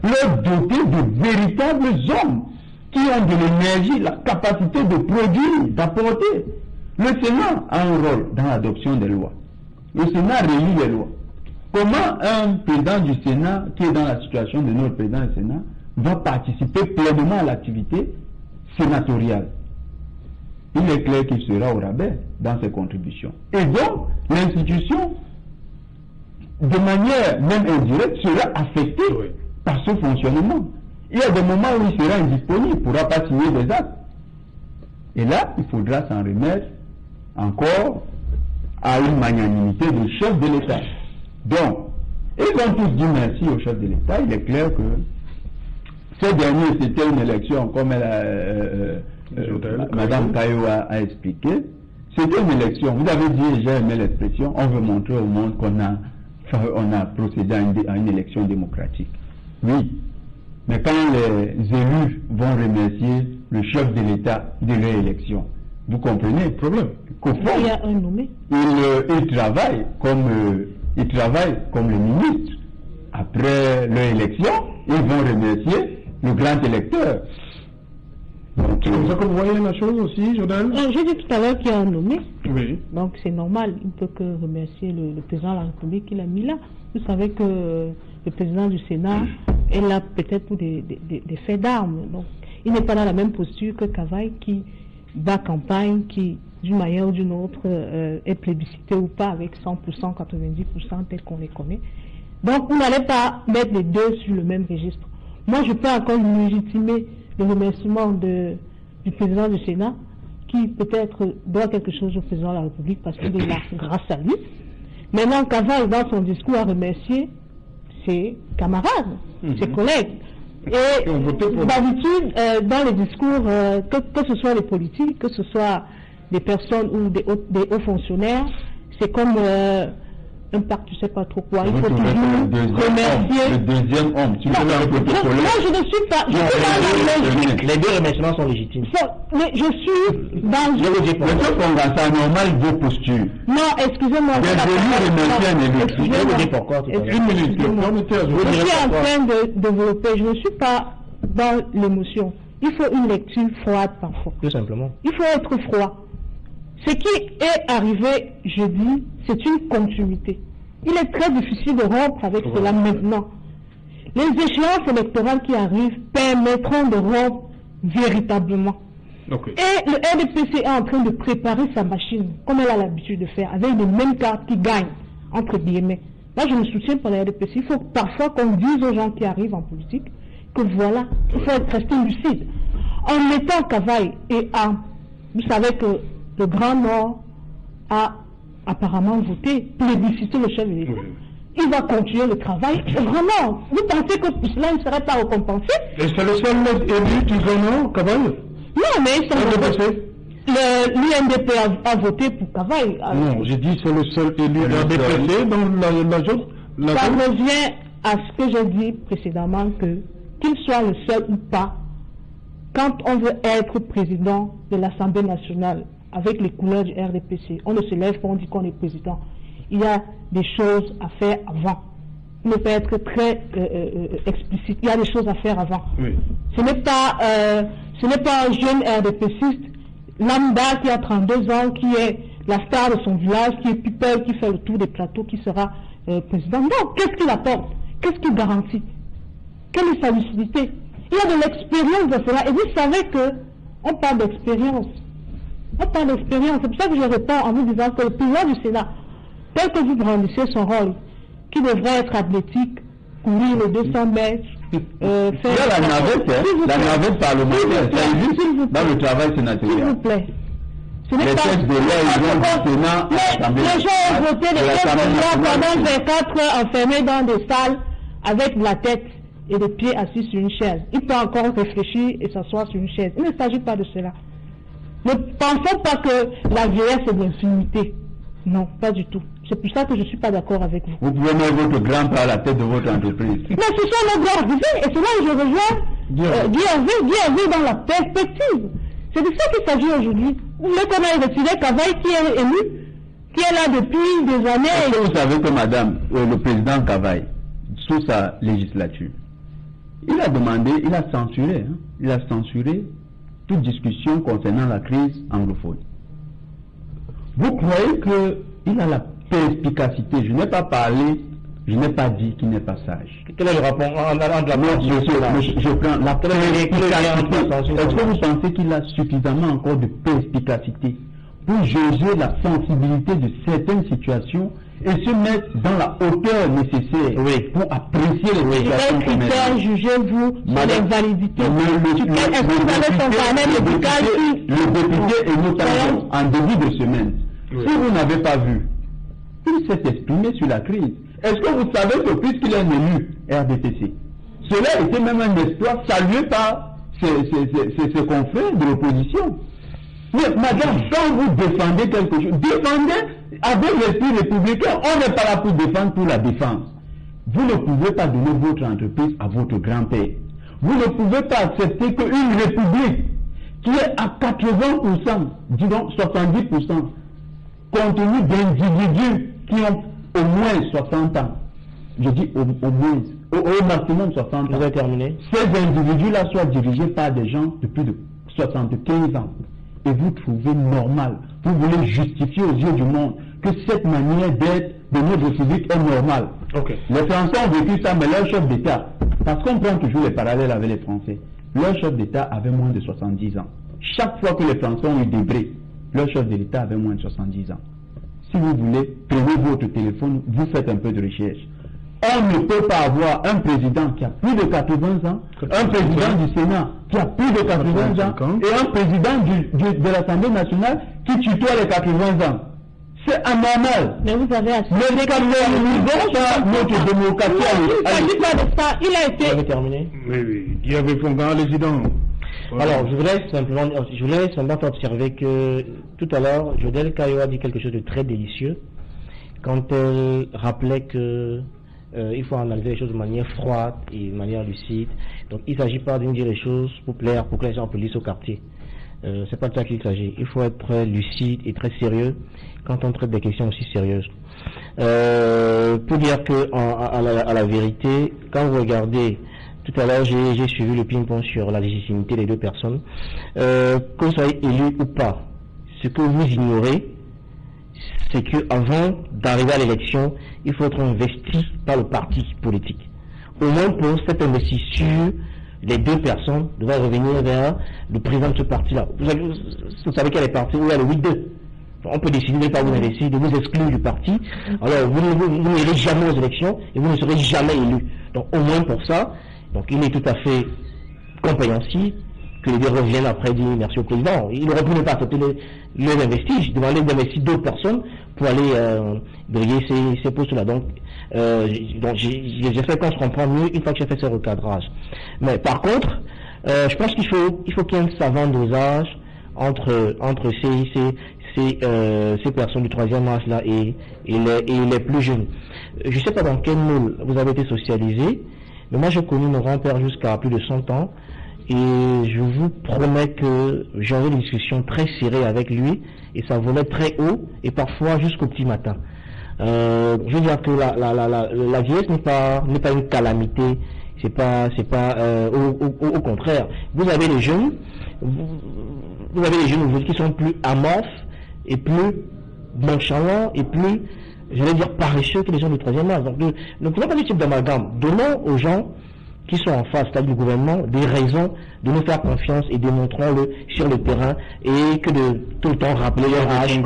Leur doter de véritables hommes qui ont de l'énergie, la capacité de produire, d'apporter. Le Sénat a un rôle dans l'adoption des lois. Le Sénat réunit les lois. Comment un président du Sénat, qui est dans la situation de notre président du Sénat, va participer pleinement à l'activité sénatoriale? Il est clair qu'il sera au rabais dans ses contributions. Et donc, l'institution, de manière même indirecte, sera affectée par ce fonctionnement. Il y a des moments où il sera indisponible, il ne pourra pas signer des actes. Et là, il faudra s'en remettre encore à une magnanimité du chef de l'État. Donc, ils ont tous dit merci au chef de l'État. Il est clair que ces derniers, c'était une élection, comme Madame Kayo a expliqué. C'était une élection. Vous avez dit, j'ai aimé l'expression, on veut montrer au monde qu'on a procédé à une élection démocratique. Oui. Mais quand les élus vont remercier le chef de l'État de leur élection, vous comprenez le problème? Qu'au fond, il y a un nommé. Ils travaillent comme les ministres. Après leur élection, ils vont remercier le grand électeur. C'est comme ça que vous voyez la chose aussi, Jodel? J'ai dit tout à l'heure qu'il y a un nommé. Oui. Donc c'est normal, il ne peut que remercier le président de la République qu'il a mis là. Vous savez que le président du Sénat est là peut-être pour des faits d'armes. Donc il n'est pas dans la même posture que Cavaille qui bat campagne, qui d'une manière ou d'une autre est plébiscité ou pas avec 100%, 90% tel qu'on les connaît. Donc vous n'allez pas mettre les deux sur le même registre. Moi je peux encore légitimer le remerciement du président du Sénat qui peut-être doit quelque chose au président de la République parce qu'il est là grâce à lui. Maintenant, Cavaille, dans son discours, a remercié ses camarades, ses collègues. Et d'habitude, dans les discours, que ce soit les politiques, que ce soit des personnes ou des hauts fonctionnaires, c'est comme un pacte, je ne sais pas trop quoi. Il faut toujours remercier. Le deuxième homme, tu peux le protocole. Moi, je ne suis pas. Les deux remerciements sont légitimes. Mais je suis dans. Je veux dire, c'est normal vos postures. Non, excusez-moi. Je suis en train de développer. Je ne suis pas dans l'émotion. Il faut une lecture froide parfois. Tout simplement. Il faut être froid. Ce qui est arrivé jeudi, c'est une continuité. Il est très difficile de rompre avec cela maintenant. Les échéances électorales qui arrivent permettront de rompre véritablement. Okay. Et le RDPC est en train de préparer sa machine, comme elle a l'habitude de faire, avec les mêmes cartes qui gagnent, entre guillemets. Là, je me soutiens pour le RDPC. Il faut parfois qu'on dise aux gens qui arrivent en politique que voilà, il faut rester lucide. En mettant Cavaille et vous savez que le Grand Nord a apparemment voté, plébiscité le chef de l'État. Il va continuer le travail au Grand Nord. Vous pensez que pour cela, il ne serait pas récompensé? Et c'est le seul élu du Grand Nord, Cavaille? Non, mais l'UNDP a voté pour Cavaille. Non, j'ai dit c'est le seul élu de la DPC dans la zone. Ça revient à ce que j'ai dit précédemment, qu'il soit le seul ou pas, quand on veut être président de l'Assemblée nationale, avec les couleurs du RDPC, on ne se lève pas, on dit qu'on est président. Il y a des choses à faire avant. Il ne peut être très explicite. Il y a des choses à faire avant. Oui. Ce n'est pas un jeune RDPCiste lambda qui a 32 ans, qui est la star de son village, qui est people, qui fait le tour des plateaux, qui sera président. Non, qu'est-ce qu'il apporte? Qu'est-ce qu'il garantit? Quelle est sa lucidité? Il y a de l'expérience dans cela. Et vous savez que on parle d'expérience. On parle d'expérience. C'est pour ça que je réponds en vous disant que le président du Sénat, tel que vous brandissez son rôle, qui devrait être athlétique, courir les 200 mètres, faire la navette parlementaire, ça existe dans le travail sénatorial. S'il vous plaît. Les textes de loi, ils vont du Sénat. Les gens ont voté les textes de loi pendant 24 heures enfermés dans des salles avec de la tête. et les pieds assis sur une chaise. Il peut encore réfléchir et s'asseoir sur une chaise. Il ne s'agit pas de cela. Ne pensons pas que la vieillesse est de l'infinité. Non, pas du tout. C'est pour ça que je ne suis pas d'accord avec vous. Vous pouvez mettre votre grand-père à la tête de votre entreprise. Mais ce sont nos grands arrivés, et c'est là où je rejoins Guy Hervé dans la perspective. C'est de ça qu'il s'agit aujourd'hui. Vous voulez qu'on ait retiré Cavaille qui est élu, qui est là depuis des années. Est-ce que vous savez que madame, le président Cavaille, sous sa législature, il a demandé, il a censuré toute discussion concernant la crise anglophone. Vous croyez qu'il a la perspicacité? Je n'ai pas parlé, je n'ai pas dit qu'il n'est pas sage. Quel est le rapport entre la je prends la perspicacité. Est-ce que vous pensez qu'il a suffisamment encore de perspicacité pour juger la sensibilité de certaines situations et se mettre dans la hauteur nécessaire pour apprécier les situations? Quel critère jugez-vous sur les validités? Est-ce que vous avez son carnet médical? Le député est notamment en début de semaine. Si vous n'avez pas vu, il s'est exprimé sur la crise. Est-ce que vous savez que puisqu'il est élu RDPC, cela était même un exploit salué par ses confrères de l'opposition? Mais madame, quand vous défendez quelque chose, défendez avec l'esprit républicain. On n'est pas là pour défendre pour la défense. Vous ne pouvez pas donner votre entreprise à votre grand-père. Vous ne pouvez pas accepter qu'une république qui est à 80%, disons 70%, compte tenu d'individus qui ont au moins 60 ans, je dis au maximum 60 ans, vous avez terminé. Ces individus-là soient dirigés par des gens de plus de 75 ans. Et vous trouvez normal, vous voulez justifier aux yeux du monde que cette manière d'être de notre République est normale. Les Français ont vécu ça, mais leur chef d'État, parce qu'on prend toujours les parallèles avec les Français, leur chef d'État avait moins de 70 ans. Chaque fois que les Français ont eu des brés, leur chef de l'État avait moins de 70 ans. Si vous voulez, prenez votre téléphone, vous faites un peu de recherche. On ne peut pas avoir un président qui a plus de 80 ans, un président du Sénat qui a plus de 80 ans, et un président de l'Assemblée nationale qui tutoie les 80 ans. C'est anormal. Mais vous avez assez. Mais notre démocratie. Il ne s'agit pas de ça. Il a été. Vous avez terminé? Oui. Il y avait Fongan, président. Alors, je voulais simplement observer que tout à l'heure, Jodel Kayo a dit quelque chose de très délicieux quand elle rappelait que il faut analyser les choses de manière froide et de manière lucide. Donc, il ne s'agit pas de dire les choses pour plaire, pour que les gens puissent au quartier. C'est pas de ça qu'il s'agit. Il faut être très lucide et très sérieux quand on traite des questions aussi sérieuses. Pour dire que à la vérité, quand vous regardez, tout à l'heure j'ai suivi le ping-pong sur la légitimité des deux personnes, que vous soyez élu ou pas, ce que vous ignorez, c'est qu'avant d'arriver à l'élection, il faut être investi par le parti politique. Au moins pour cette investiture, les deux personnes doivent revenir vers le président de ce parti-là. Vous savez qu'il y a les partis où il y a le 8-2. On peut décider de ne pas vous investir, de vous exclure du parti. Alors vous n'irez jamais aux élections et vous ne serez jamais élu. Donc au moins pour ça, donc il est tout à fait compréhensible que les deux reviennent après et disent merci au président. Il aurait pu ne pas accepter les investiges, demander d'investir d'autres personnes pour aller briller ces postes-là. Donc j'espère qu'on se comprend mieux une fois que j'ai fait ce recadrage. Mais par contre, je pense qu'il faut qu'il y ait un savant dosage entre ces personnes du troisième âge là et les plus jeunes. Je ne sais pas dans quel moule vous avez été socialisé, mais moi j'ai connu mon grand-père jusqu'à plus de 100 ans et je vous promets que j'aurai des discussions très serrées avec lui et ça volait très haut et parfois jusqu'au petit matin. Je veux dire que la vieillesse n'est pas une calamité, c'est pas au contraire. Vous avez les jeunes qui sont plus amorphes et plus nonchalants et plus, je vais dire, paresseux que les gens du troisième âge. Donc ne pouvons pas du type d'amalgame. Donnons aux gens qui sont en face, c'est-à-dire du gouvernement, des raisons de nous faire confiance et démontrons-le sur le terrain et que de tout le temps rappeler leur âge, ça ne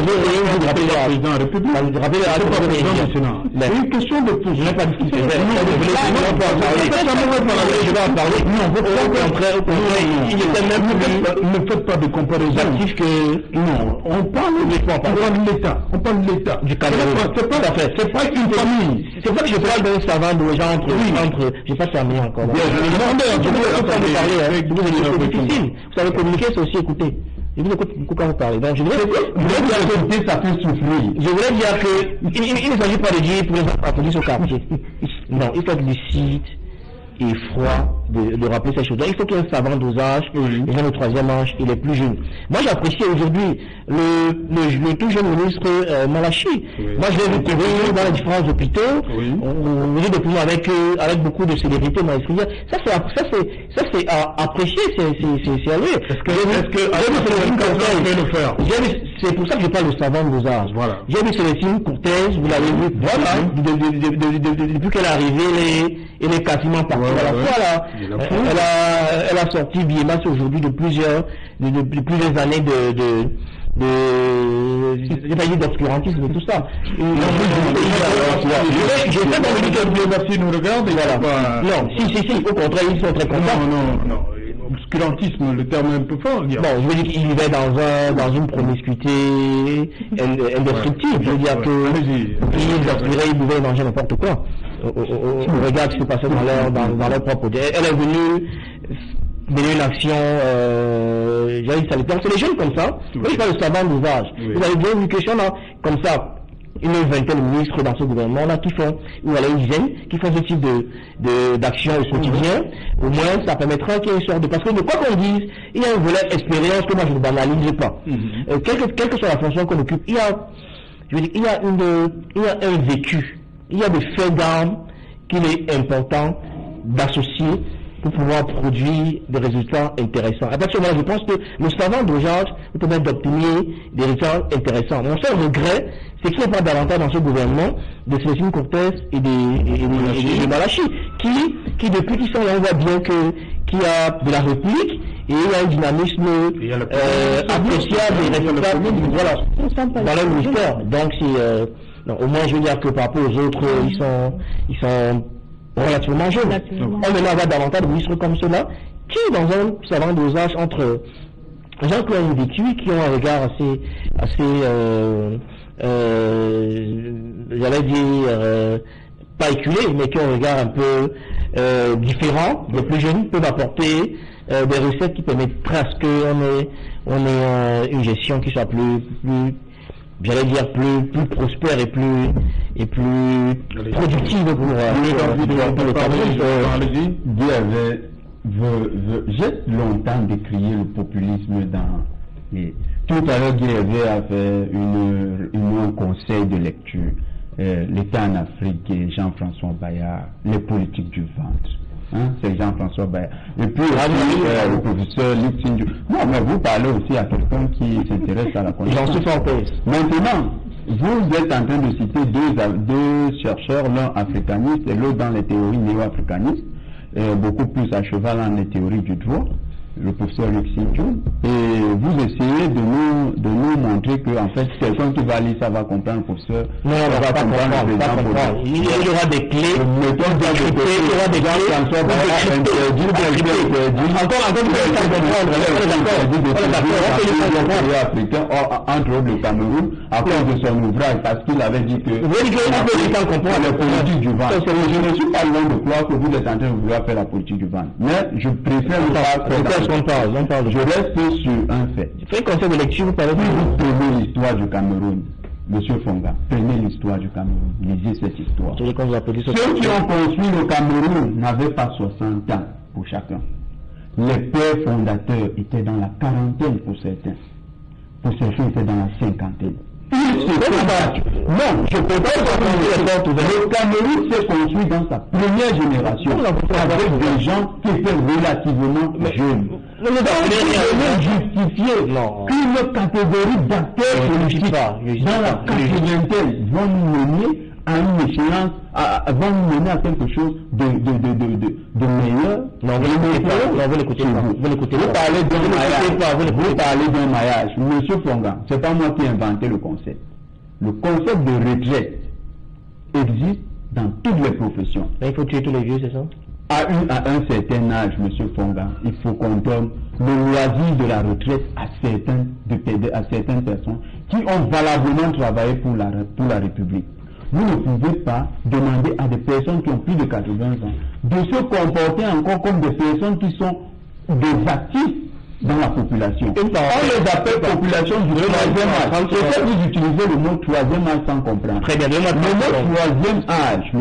veut rien vous rappeler leur âge. Ça vous rappeler leur âge. C'est une question de pouce. Je n'ai pas discuté. Je vais en parler. Non, au contraire, il était même ne faites pas de comparaison. Non, on parle de l'État. On parle de l'État. Du Cameroun. C'est pas une famille. C'est pour ça que je parle d'un savant de gens j'ai pas terminé encore. Je c'est difficile. Vous savez, communiquer, c'est aussi écouter. Je vous écoute beaucoup quand vous parlez. Donc, je voudrais dire que ça fait souffrir. Je voudrais dire que il ne s'agit pas de dire pour les applaudissements au quartier. Non, il faut être lucide et froid de rappeler ces choses. Donc, il faut qu'il y ait un savant dosage. Et dans le troisième âge, il est plus jeune. Moi, j'apprécie aujourd'hui le tout jeune ministre Malachi. Moi, je vais vous couvrir dans les différents hôpitaux. On est de pouvoir avec beaucoup de célébrités maestrières. Ça, c'est à apprécier. C'est à lui. C'est pour ça que je parle de savant dosage. Voilà. J'ai vu Célestine Cortez, vous l'avez vu. Voilà. Depuis qu'elle est arrivée, elle est quasiment partout à la fois là. Elle a sorti Biemas aujourd'hui de plusieurs années d'obscurantisme et tout ça. Je sais pas que Biemas nous regarde. Non, si, au contraire, ils sont très contents. Non. Obscurantisme, le terme est un peu fort. Bon, je veux dire qu'il vivait dans une promiscuité indestructible. Je veux dire qu'il pouvait manger n'importe quoi. On regarde ce qui se passait dans leur propre. Elle est venue mener une action, c'est les jeunes comme ça. Oui, je parle de savant d'usage. Vous avez bien vu que si on a comme ça une vingtaine de ministres dans ce gouvernement-là qui font, ou alors une dizaine, qui font ce type d'action au quotidien, au moins ça permettra qu'il y ait une sorte de... Parce que de quoi qu'on dise, il y a un volet expérience que moi je ne banalise pas. Quelle que soit la fonction qu'on occupe, il y a un vécu, il y a des faits d'armes qu'il est important d'associer pour pouvoir produire des résultats intéressants. À partir de là, je pense que le savant dosage nous permet d'obtenir des résultats intéressants. Mon seul regret, c'est qu'il n'y a pas davantage dans ce gouvernement de Célestine Cortez et de Malachi, qui depuis qu'ils sont là, on voit bien qu'il y a de la réplique et il y a un dynamisme appréciable et respectable dans le ministère. Donc, au moins, je veux dire que par rapport aux autres, ils sont relativement jeunes. On va avoir davantage de ministres comme ceux-là, qui, dans un savant dosage entre les gens qui ont vécu, qui ont un regard assez j'allais dire, pas éculé, mais qui ont un regard un peu différent, les plus jeunes peuvent apporter des recettes qui permettraient à ce qu'on ait une gestion qui soit plus j'allais dire plus prospère et plus productive pour le Cameroun. Dieu j'ai longtemps décrié le populisme tout à l'heure Guy a fait un conseil de lecture, l'État en Afrique et Jean-François Bayard, les politiques du ventre. C'est Jean-François Bayard. Et puis le professeur Luc Sindiou. Non, mais vous parlez aussi à quelqu'un qui s'intéresse à la connaissance. J'en suis fort. Maintenant, vous êtes en train de citer deux chercheurs, l'un africaniste et l'autre dans les théories néo-africanistes, beaucoup plus à cheval dans les théories du droit, le professeur Luc Sindiou, et vous essayez de nous montrer que en fait quelqu'un qui va lire ça va comprendre le professeur. Non, on va pas comprendre. Il y aura des clés. Il y aura des clés. Entre autres le Cameroun, à cause de son ouvrage, parce qu'il avait dit que la politique du vent. Je ne suis pas loin de croire que vous êtes en train de vouloir faire la politique du vent. Mais je préfère ne pas faire. Je reste sur un fait. Faites conseil de lecture, vous parlez vous prenez l'histoire du Cameroun, Monsieur Fonga, prenez l'histoire du Cameroun, lisez cette histoire. Ceux qui ont construit le Cameroun n'avaient pas 60 ans pour chacun. Les pères fondateurs étaient dans la quarantaine pour certains. Pour certains, étaient dans la cinquantaine. Non, je ne peux pas construire les portes ouvertes. Le Cameroun s'est construit dans sa première génération avec des gens qui étaient relativement jeunes. On peut justifier qu'une catégorie d'acteurs politiques dans la quatrième vont nous mener à une échéance, vont nous mener à quelque chose de meilleur. Non, vous l'écoutez pas. Vous parlez d'un maillage. Monsieur Fonga, c'est pas moi qui ai inventé le concept. Le concept de retraite existe dans toutes les professions. Mais il faut tuer tous les vieux, c'est ça? À un certain âge, monsieur Fonga, il faut qu'on donne le loisir de la retraite à certaines personnes qui ont valablement travaillé pour la République. vous ne pouvez pas demander à des personnes qui ont plus de 80 ans de se comporter encore comme des personnes qui sont des actifs dans la population. On les appelle population du troisième âge. C'est ça que vous utilisez le mot troisième âge sans comprendre. Très bien. Le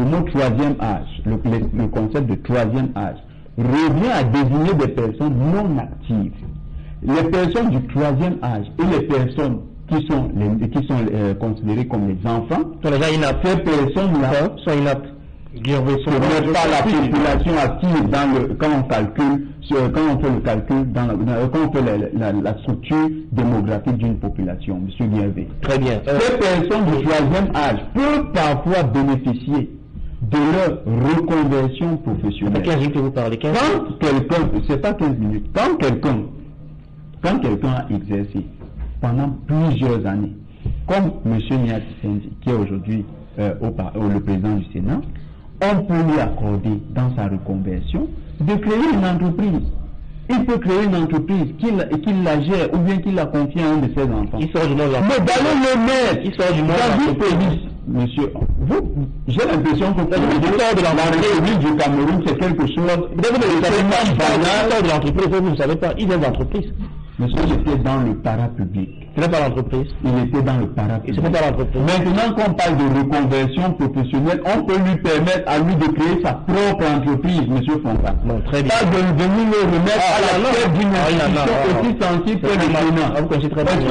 mot troisième âge, le concept de troisième âge, revient à désigner des personnes non actives. Les personnes du troisième âge et les personnes qui sont considérées comme les enfants, ces personnes-là sont inaptes. Ce n'est pas la population active quand on calcule, quand on fait le calcul, quand on fait la structure démographique d'une population, M. Guervé. Très bien. Ces personnes du troisième âge peuvent parfois bénéficier de leur reconversion professionnelle. 15 minutes que vous parlez, 15 minutes. Quand quelqu'un, c'est pas 15 minutes, quand quelqu'un a exercé pendant plusieurs années, comme M. Niati Sendi, qui est aujourd'hui le président du Sénat, on peut lui accorder dans sa reconversion de créer une entreprise. Il peut créer une entreprise qu'il la gère ou bien qu'il la confie à un de ses enfants. Il sort du monde. Mais d'aller le mettre. Il sort du monde. Dans une police, monsieur, j'ai l'impression que la République du Cameroun, c'est quelque chose. Vous de l'entreprise, vous ne savez pas, il vient d'entreprise. Monsieur, j'étais dans le parapublic. Ce n'est pas l'entreprise. Il était dans le parapublic. Ce n'est pas l'entreprise. Maintenant qu'on parle de reconversion professionnelle, on peut lui permettre à lui de créer sa propre entreprise, monsieur Fonka. Non, très bien. Pas de venir le remettre à la tête d'une institution aussi sensible que le Sénat. Est-ce que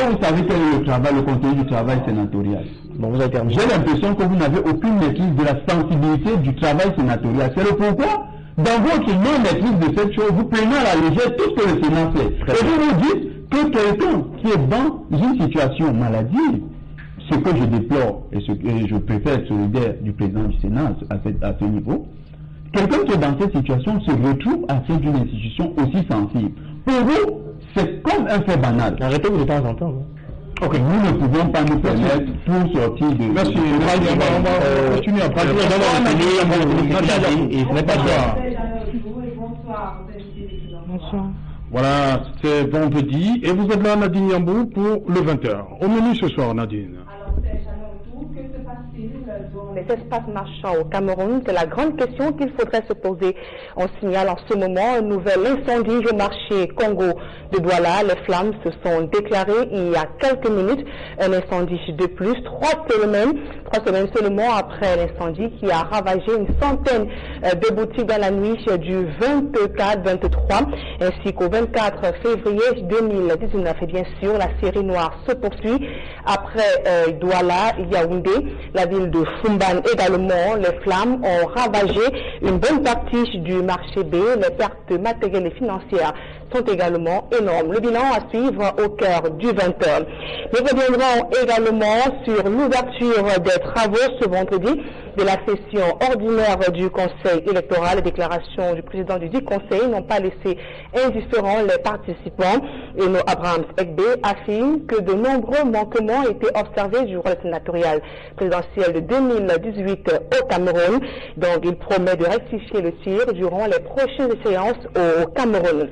vous savez quel est le contenu du travail sénatorial? Bon, vous avez terminé. J'ai l'impression que vous n'avez aucune maîtrise de la sensibilité du travail sénatorial. C'est le pourquoi, dans votre non-maîtrise de cette chose, vous prenez à la légère tout ce que le Sénat fait. Et vous vous dites que quelqu'un qui est dans une situation maladive, ce que je déplore et je préfère être solidaire du président du Sénat à ce niveau, quelqu'un qui est dans cette situation se retrouve à tête d'une institution aussi sensible. Pour vous, c'est comme un fait banal. Arrêtez-vous de temps en temps. Ok, nous ne pouvons pas nous permettre pour sortir de... Merci. On va continuer à parler. Et ce n'est pas ça. Bonsoir. Voilà, c'est vendredi et vous êtes là, Nadine Yambou, pour le 20h. Au menu ce soir, Nadine. Alors, c'est Chanel, que se passe-t-il dans les espaces marchands au Cameroun? C'est la grande question qu'il faudrait se poser. On signale en ce moment un nouvel incendie au marché Congo de Douala. Les flammes se sont déclarées il y a quelques minutes. Un incendie de plus, 3 semaines seulement après l'incendie qui a ravagé une centaine de boutiques dans la nuit du 24-23 ainsi qu'au 24 février 2019. Et bien sûr, la série noire se poursuit. Après Douala, Yaoundé, la ville de Fumban également, les flammes ont ravagé une bonne partie du marché B. Les pertes matérielles et financières sont également énormes. Le bilan à suivre au cœur du 20h. Nous reviendrons également sur l'ouverture des travaux ce vendredi de la session ordinaire du Conseil électoral. Les déclarations du président du dit Conseil n'ont pas laissé indifférents les participants. Eno Abrahams Ekbe affirme que de nombreux manquements ont été observés durant la sénatoriale présidentielle de 2018 au Cameroun. Donc il promet de rectifier le tir durant les prochaines séances au Cameroun.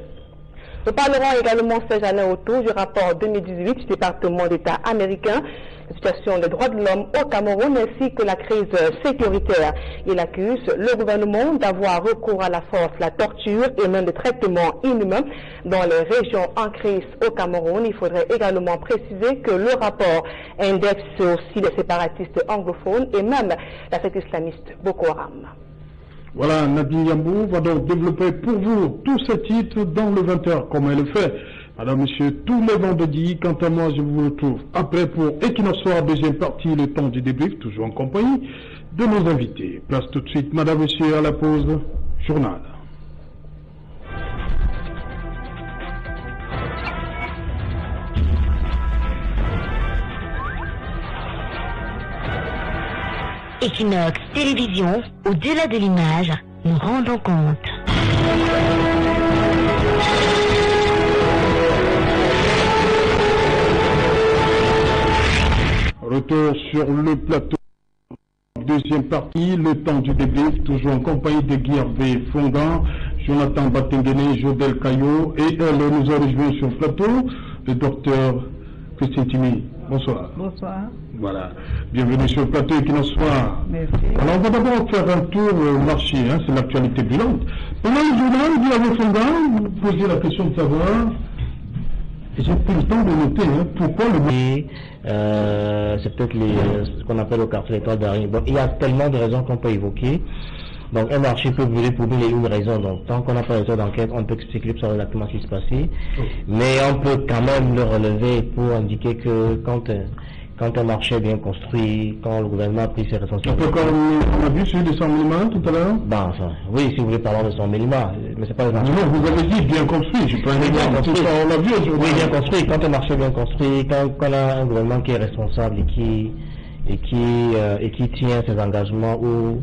Nous parlerons également ces années autour du rapport 2018 du département d'État américain, la situation des droits de l'homme au Cameroun ainsi que la crise sécuritaire. Il accuse le gouvernement d'avoir recours à la force, la torture et même des traitements inhumains dans les régions en crise au Cameroun. Il faudrait également préciser que le rapport indexe aussi les séparatistes anglophones et même la secte islamiste Boko Haram. Voilà, Nadine Yambou va donc développer pour vous tous ces titres dans le 20h, comme elle le fait. Madame, monsieur, tous les vendredis, quant à moi, je vous retrouve après pour Equinox Soir, deuxième partie, le temps du débrief, toujours en compagnie de nos invités. Place tout de suite, madame, monsieur, à la pause, journal. Equinox Télévision, au-delà de l'image, nous rendons compte. Retour sur le plateau. Deuxième partie, le temps du débrief, toujours en compagnie de Guervé Fongan, Jonathan Batengene, Jodel Caillot et nous arrivons sur le plateau, le docteur Christine Timi. Bonsoir. Bonsoir. Voilà. Bienvenue sur le plateau Equinox Soir. Merci. Alors, on va d'abord faire un tour au marché, hein, c'est l'actualité brûlante. Pendant le journal, vous avez vous posez la question de savoir, et j'ai pris le temps de noter, hein, pourquoi le marché. C'est peut-être ce qu'on appelle au quartier l'étoile d'araignée. Bon, il y a tellement de raisons qu'on peut évoquer. Donc un marché peut brûler pour mille et une raisons. Donc tant qu'on n'a pas résultat d'enquête, on peut spéculer sur exactement ce qui se passait. Mais on peut quand même le relever pour indiquer que quand un marché est bien construit, quand le gouvernement a pris ses responsabilités. Un peu comme on a vu celui de 100 mm tout à l'heure. Ben, enfin, oui, si vous voulez parler de 100 mm, mais c'est pas le marché. Non, vous avez dit bien construit, je peux un exemple. On l'a vu aujourd'hui. Oui, bien construit. Quand un marché est bien construit, quand on a un gouvernement qui est responsable et qui tient ses engagements où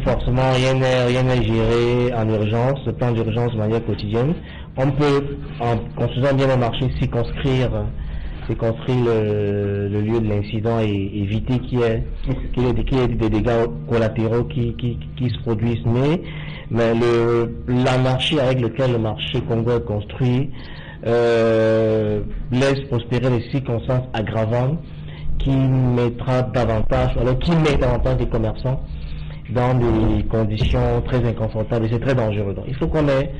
forcément rien n'est géré en urgence, le plan d'urgence de manière quotidienne, on peut, en construisant bien le marché, circonscrire le lieu de l'incident et éviter qu'il y ait des dégâts collatéraux qui se produisent. Mais l'anarchie avec laquelle le marché Congo est construit laisse prospérer des circonstances aggravantes qui met davantage des commerçants dans des conditions très inconfortables et c'est très dangereux. Donc, il faut qu'on ait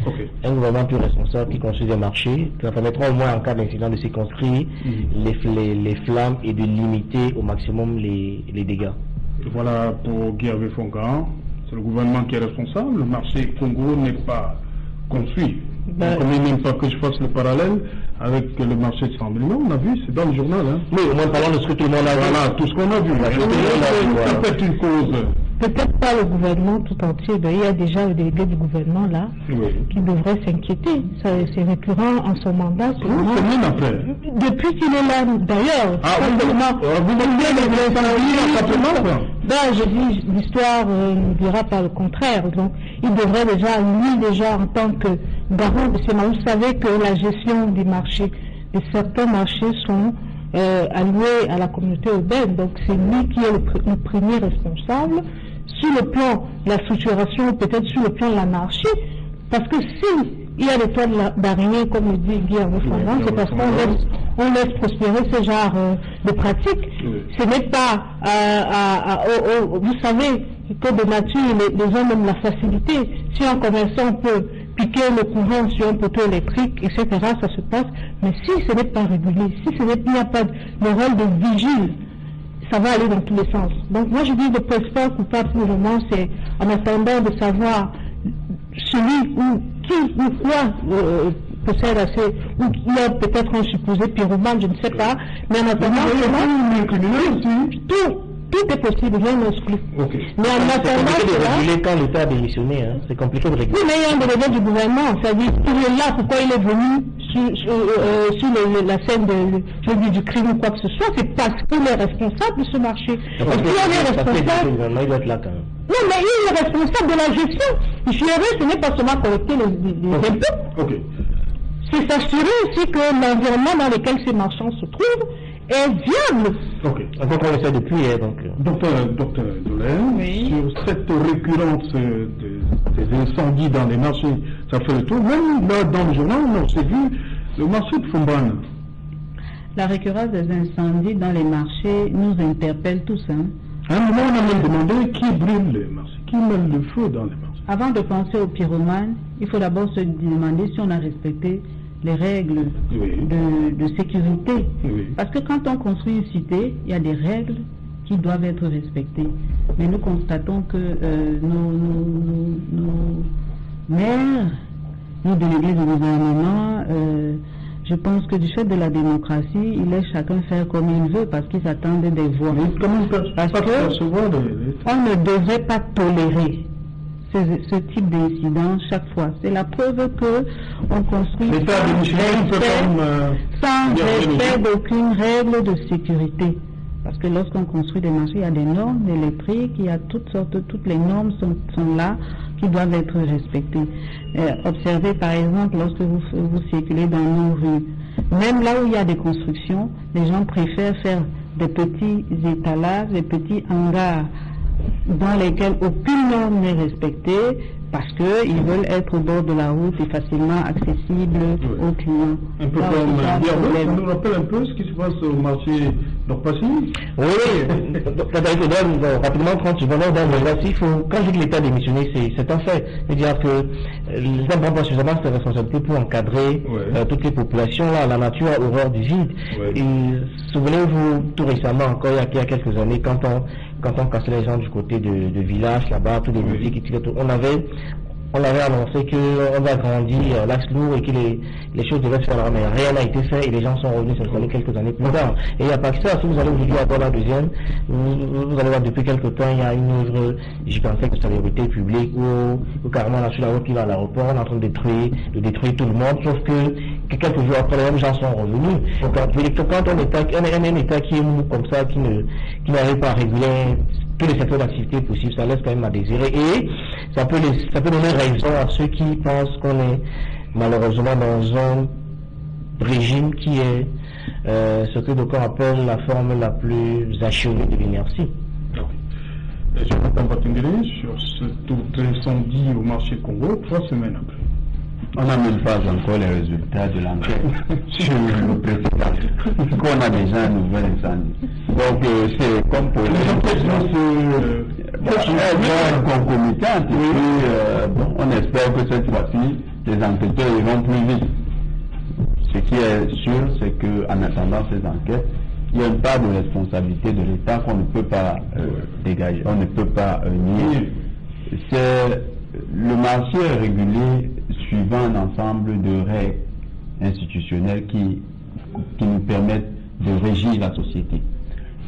un gouvernement plus responsable qui construise des marchés, qui permettra au moins en cas d'incident de circonscrire les flammes et de limiter au maximum les dégâts. Et voilà pour Guy Hervé Fongan, c'est le gouvernement qui est responsable, le marché Congo n'est pas construit. On ne connaît même pas que je fasse le parallèle avec le marché de 100 000. On a vu, c'est dans le journal. Hein. Oui, au moins parlons de ce que tout le monde a vu. Voilà, tout ce qu'on a vu. Ça peut être une cause. Peut-être pas le gouvernement tout entier, il y a déjà le délégué du gouvernement là qui devrait s'inquiéter. C'est récurrent en son mandat. Même après. Depuis qu'il est là, d'ailleurs. Vous voulez les incendies je dis, l'histoire ne dira pas le contraire. Donc, il devrait déjà, en tant que garant de ces marchés, vous savez que la gestion des marchés, de certains marchés sont alloués à la communauté urbaine. Donc, c'est lui qui est le premier responsable sur le plan de la structuration ou peut-être sur le plan de l'anarchie. Parce que si il y a des toits d'araignée, comme le dit Guy Hervé Fongan, c'est parce qu'on laisse prospérer ce genre de pratiques. Ce n'est pas, vous savez que de nature, les hommes aiment la facilité. Si un commerçant peut piquer le courant sur un poteau électrique, etc., ça se passe. Mais si ce n'est pas régulé, si il n'y a pas de rôle de vigile, ça va aller dans tous les sens. Donc moi je dis le principal coupable pour le moment, c'est en attendant de savoir celui qui ou quoi possède assez, ou il y a peut-être un supposé pyromane, je ne sais pas, mais en attendant, tout est possible, rien n'exclut. Mais en attendant, c'est compliqué de réguler quand l'État a démissionné, hein. C'est compliqué de réguler. Oui, mais il y a un délégué du gouvernement, c'est-à-dire qu'il est là, pourquoi il est venu sur la scène du crime ou quoi que ce soit, c'est parce qu'il est responsable de ce marché. Et puis il est responsable. Il doit être là quand même. Non, mais il est responsable de la gestion. Ce n'est pas seulement collecter les impôts. C'est s'assurer aussi que l'environnement dans lequel ces marchands se trouvent est viable. Donc on essaie depuis. Docteur Dolin, sur cette récurrence des incendies dans les marchés, ça fait le tour. Même là, dans le journal, on s'est vu le marché de Fombane. La récurrence des incendies dans les marchés nous interpelle tous. Hein. À un moment, on a même demandé qui brûle les marchés, qui met le feu dans les marchés. Avant de penser aux pyromanes, il faut d'abord se demander si on a respecté les règles de sécurité. Parce que quand on construit une cité, il y a des règles qui doivent être respectées. Mais nous constatons que nos maires, nos délégués de gouvernement, je pense que du fait de la démocratie, il laisse chacun faire comme il veut parce qu'ils attendent des voix. Parce qu'on ne devrait pas tolérer ce type d'incident chaque fois. C'est la preuve que on construit sans respect d'aucune règle de sécurité. Parce que lorsqu'on construit des marchés, il y a des normes électriques, il y a toutes les normes sont là qui doivent être respectées. Observez par exemple lorsque vous circulez dans nos rues, même là où il y a des constructions, les gens préfèrent faire des petits étalages, des petits hangars dans lesquels aucune norme n'est respectée, parce qu'ils veulent être au bord de la route et facilement accessibles aux clients. Un peu comme ça nous rappelle un peu ce qui se passe au marché d'Orpassi. Oui, rapidement, 30 secondes, quand je dis que l'État démissionné, c'est un fait. C'est-à-dire que l'État ne prend pas suffisamment ses responsabilités pour encadrer toutes les populations. Là, la nature a horreur du vide. Et souvenez-vous, tout récemment, encore il y a quelques années, quand on cassait les gens du côté de village, là-bas, tous les boutiques, on avait annoncé qu'on va agrandir l'axe lourd et que les choses devaient se faire là, mais rien n'a été fait et les gens sont revenus s'installer quelques années plus tard. Et il n'y a pas que ça, si vous allez aujourd'hui avoir la deuxième, vous allez voir depuis quelques temps, il y a une œuvre gigantesque de salubrité publique où carrément là sur la route qui va à l'aéroport, on est en train de détruire tout le monde, sauf que quelques jours après, les mêmes gens sont revenus. Donc quand on est un État qui est mou comme ça, qui n'arrive pas à réguler tous les secteurs d'activité possibles, ça laisse quand même à désirer et ça peut donner raison à ceux qui pensent qu'on est malheureusement dans un régime qui est ce que d'aucuns appellent la forme la plus achevée de l'inertie. Je m'attends pas sur cet incendie au marché Congo 3 semaines après. On n'a même pas encore les résultats de l'enquête sur le précédent, qu'on a déjà un nouvel incendie. Donc c'est comme pour les enquêtes, concomitantes. On espère que cette fois-ci, les enquêteurs iront plus vite. Ce qui est sûr, c'est qu'en attendant ces enquêtes, il y a une part de responsabilité de l'État qu'on ne peut pas dégager, on ne peut pas nier. Le marché est régulé suivant un ensemble de règles institutionnelles qui nous permettent de régir la société.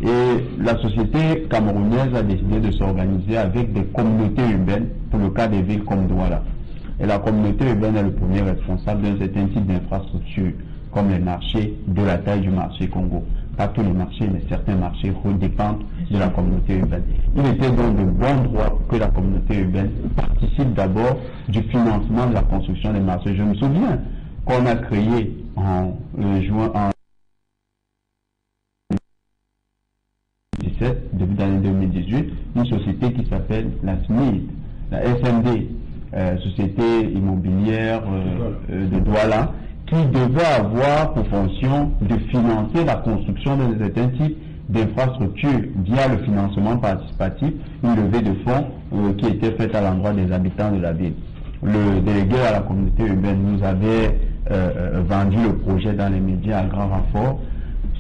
Et la société camerounaise a décidé de s'organiser avec des communautés urbaines, pour le cas des villes comme Douala. Et la communauté urbaine est le premier responsable d'un certain type d'infrastructure, comme les marchés de la taille du marché Congo. Pas tous les marchés, mais certains marchés dépendent de la communauté urbaine. Il était donc de bon droit que la communauté urbaine participe d'abord du financement de la construction des marchés. Je me souviens qu'on a créé en 2017, début d'année 2018, une société qui s'appelle la SMID, la SMD, Société immobilière de Douala, qui devait avoir pour fonction de financer la construction d'un certain type d'infrastructures via le financement participatif, une levée de fonds qui était faite à l'endroit des habitants de la ville. Le délégué à la communauté urbaine nous avait vendu le projet dans les médias à grand renfort.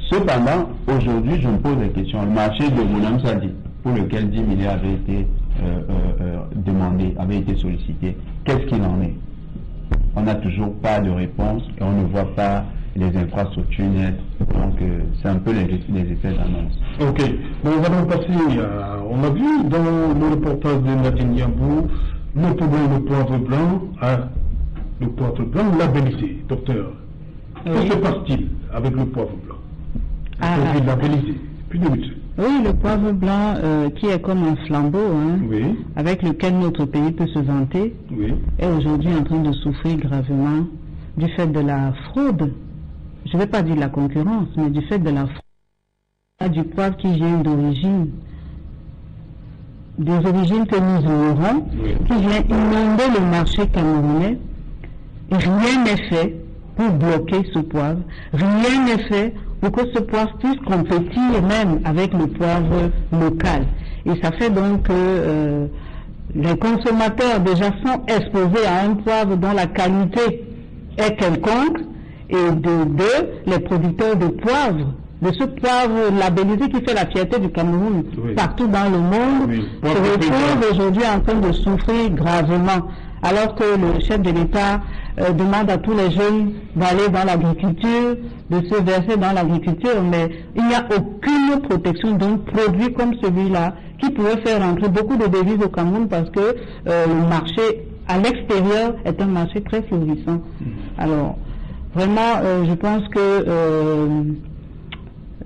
Cependant, aujourd'hui, je me pose la question. Le marché de Mounam Sadi, pour lequel 10 milliards avaient été demandés, avaient été sollicités, qu'est-ce qu'il en est? On n'a toujours pas de réponse et on ne voit pas les infrastructures naître. Donc c'est un peu les effets d'annonce. Ok. Bon, on va donc passer on a vu dans le reportage de Nadine Yambou le problème de poivre blanc labellisé, docteur. Que se passe-t-il avec le poivre blanc? Labellisé. Puis oui, le poivre blanc qui est comme un flambeau, avec lequel notre pays peut se vanter, est aujourd'hui en train de souffrir gravement du fait de la fraude. Je ne vais pas dire la concurrence, mais du fait de la fraude du poivre qui vient d'origine, des origines que nous ignorons, qui vient inonder le marché camerounais. Et rien n'est fait pour bloquer ce poivre. Rien n'est fait pour que ce poivre puisse compétir même avec le poivre local. Et ça fait donc que les consommateurs déjà sont exposés à un poivre dont la qualité est quelconque, et de deux, les producteurs de poivre, de ce poivre labellisé qui fait la fierté du Cameroun partout dans le monde, se retrouvent aujourd'hui en train de souffrir gravement, alors que le chef de l'État demande à tous les jeunes d'aller dans l'agriculture, de se verser dans l'agriculture, mais il n'y a aucune protection d'un produit comme celui-là qui pourrait faire entrer beaucoup de devises au Cameroun, parce que le marché à l'extérieur est un marché très florissant. Alors, vraiment, je pense que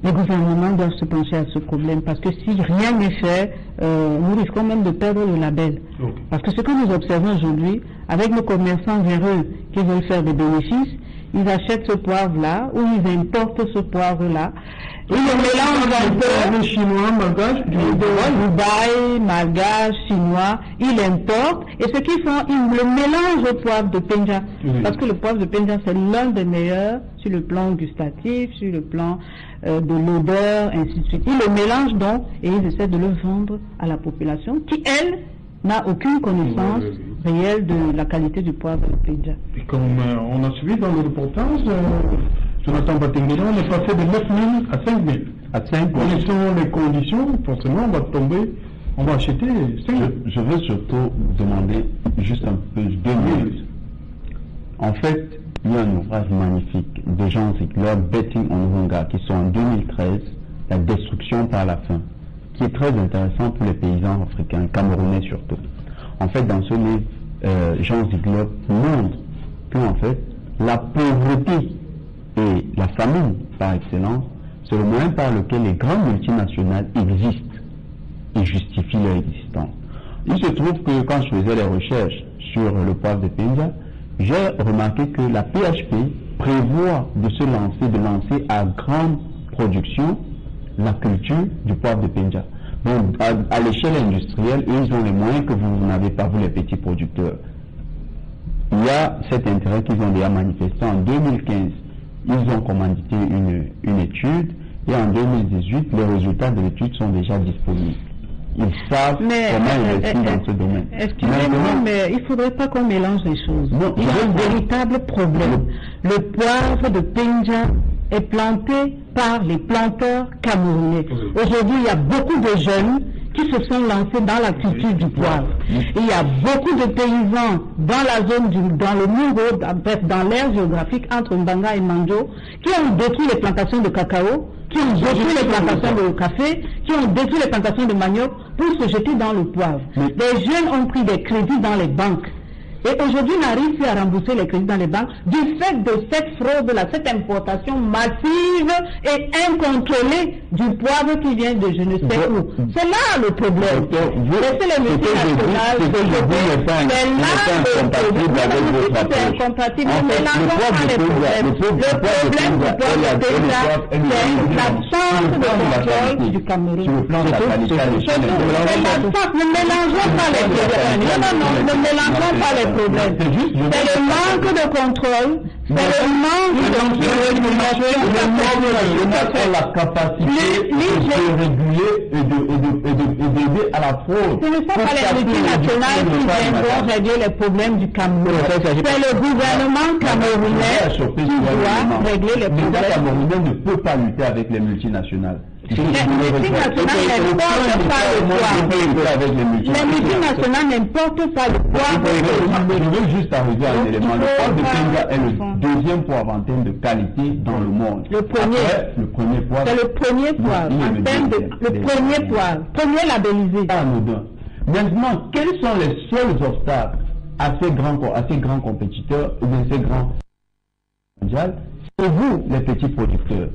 les gouvernements doivent se pencher à ce problème, parce que si rien n'est fait, nous risquons même de perdre le label. Parce que ce que nous observons aujourd'hui, avec nos commerçants véreux qui veulent faire des bénéfices, ils achètent ce poivre-là, ou ils importent ce poivre-là, Oui, le mélange un peu. Chinois, malgache, Dubaï, malgache, chinois, ils importent. Et ce qu'ils font, ils le mélangent au poivre de Penja. Parce que le poivre de Penja, c'est l'un des meilleurs sur le plan gustatif, sur le plan de l'odeur, ainsi de suite. Ils le mélangent donc et ils essaient de le vendre à la population qui, elle, n'a aucune connaissance réelle de la qualité du poivre de Penja. Et comme on a suivi dans le reportage, Jonathan Batenguela, on est passé de 9 000 à 5 000. À 5 000. Connaissant les conditions, forcément, on va tomber, on va acheter 5 000. Je veux surtout demander juste un peu 2 minutes. En fait, il y a un ouvrage magnifique de Jean Ziegler, Betting on Hunger, qui sont en 2013, La destruction par la faim, qui est très intéressant pour les paysans africains, camerounais surtout. En fait, dans ce livre, Jean Ziegler montre qu'en fait, la pauvreté et la famine, par excellence, c'est le moyen par lequel les grandes multinationales existent et justifient leur existence. Il se trouve que quand je faisais les recherches sur le poivre de Penja, j'ai remarqué que la PHP prévoit de lancer à grande production la culture du poivre de Penja. Donc, à l'échelle industrielle, ils ont les moyens que vous n'avez pas, vous les petits producteurs. Il y a cet intérêt qu'ils ont déjà manifesté en 2015. Ils ont commandité une étude et en 2018, les résultats de l'étude sont déjà disponibles. Ils savent comment investir dans ce domaine. Excusez-moi, mais il ne faudrait pas qu'on mélange les choses. Non, il y a un véritable problème. Le poivre de Penja est planté par les planteurs camerounais. Aujourd'hui, il y a beaucoup de jeunes qui se sont lancés dans la culture du poivre. Il y a beaucoup de paysans dans la zone, dans le Muro, dans l'aire géographique entre Mbanga et Manjo, qui ont détruit les plantations de cacao, qui ont détruit les plantations de café, qui ont détruit les plantations de manioc pour se jeter dans le poivre. Les jeunes ont pris des crédits dans les banques. Et aujourd'hui, n'arrive plus à rembourser les crédits dans les banques du fait de cette fraude-là, cette importation massive et incontrôlée du poivre qui vient de je ne sais où. C'est là le problème. Laissez les multinationales de côté. C'est là le problème. C'est incompatible. Ne mélangeons pas les problèmes. Le problème du poivre de Penja, c'est l'absence de contrôle du Cameroun. Ne mélangeons pas les problèmes. Non, ne mélangeons pas les problèmes. C'est le manque de contrôle, c'est le manque de régulation, la capacité de réguler et d'aider à la fraude. Ce ne sont pas les multinationales qui viendront régler les problèmes du Cameroun. C'est le gouvernement camerounais qui doit régler les problèmes. Le Camerounais ne peut pas lutter avec les multinationales. Les multinationales n'importent pas le poivre. Les multinationales n'importent pas le poivre. Je veux juste arriver à un élément. Le poivre de Penja est le deuxième poivre en termes de qualité dans le monde. Le premier. Le premier poivre. C'est le premier poivre. En termes de le premier poivre. Premier labellisé. Maintenant, quels sont les seuls obstacles à ces grands compétiteurs ou bien ces grands mondiaux? C'est vous, les petits producteurs.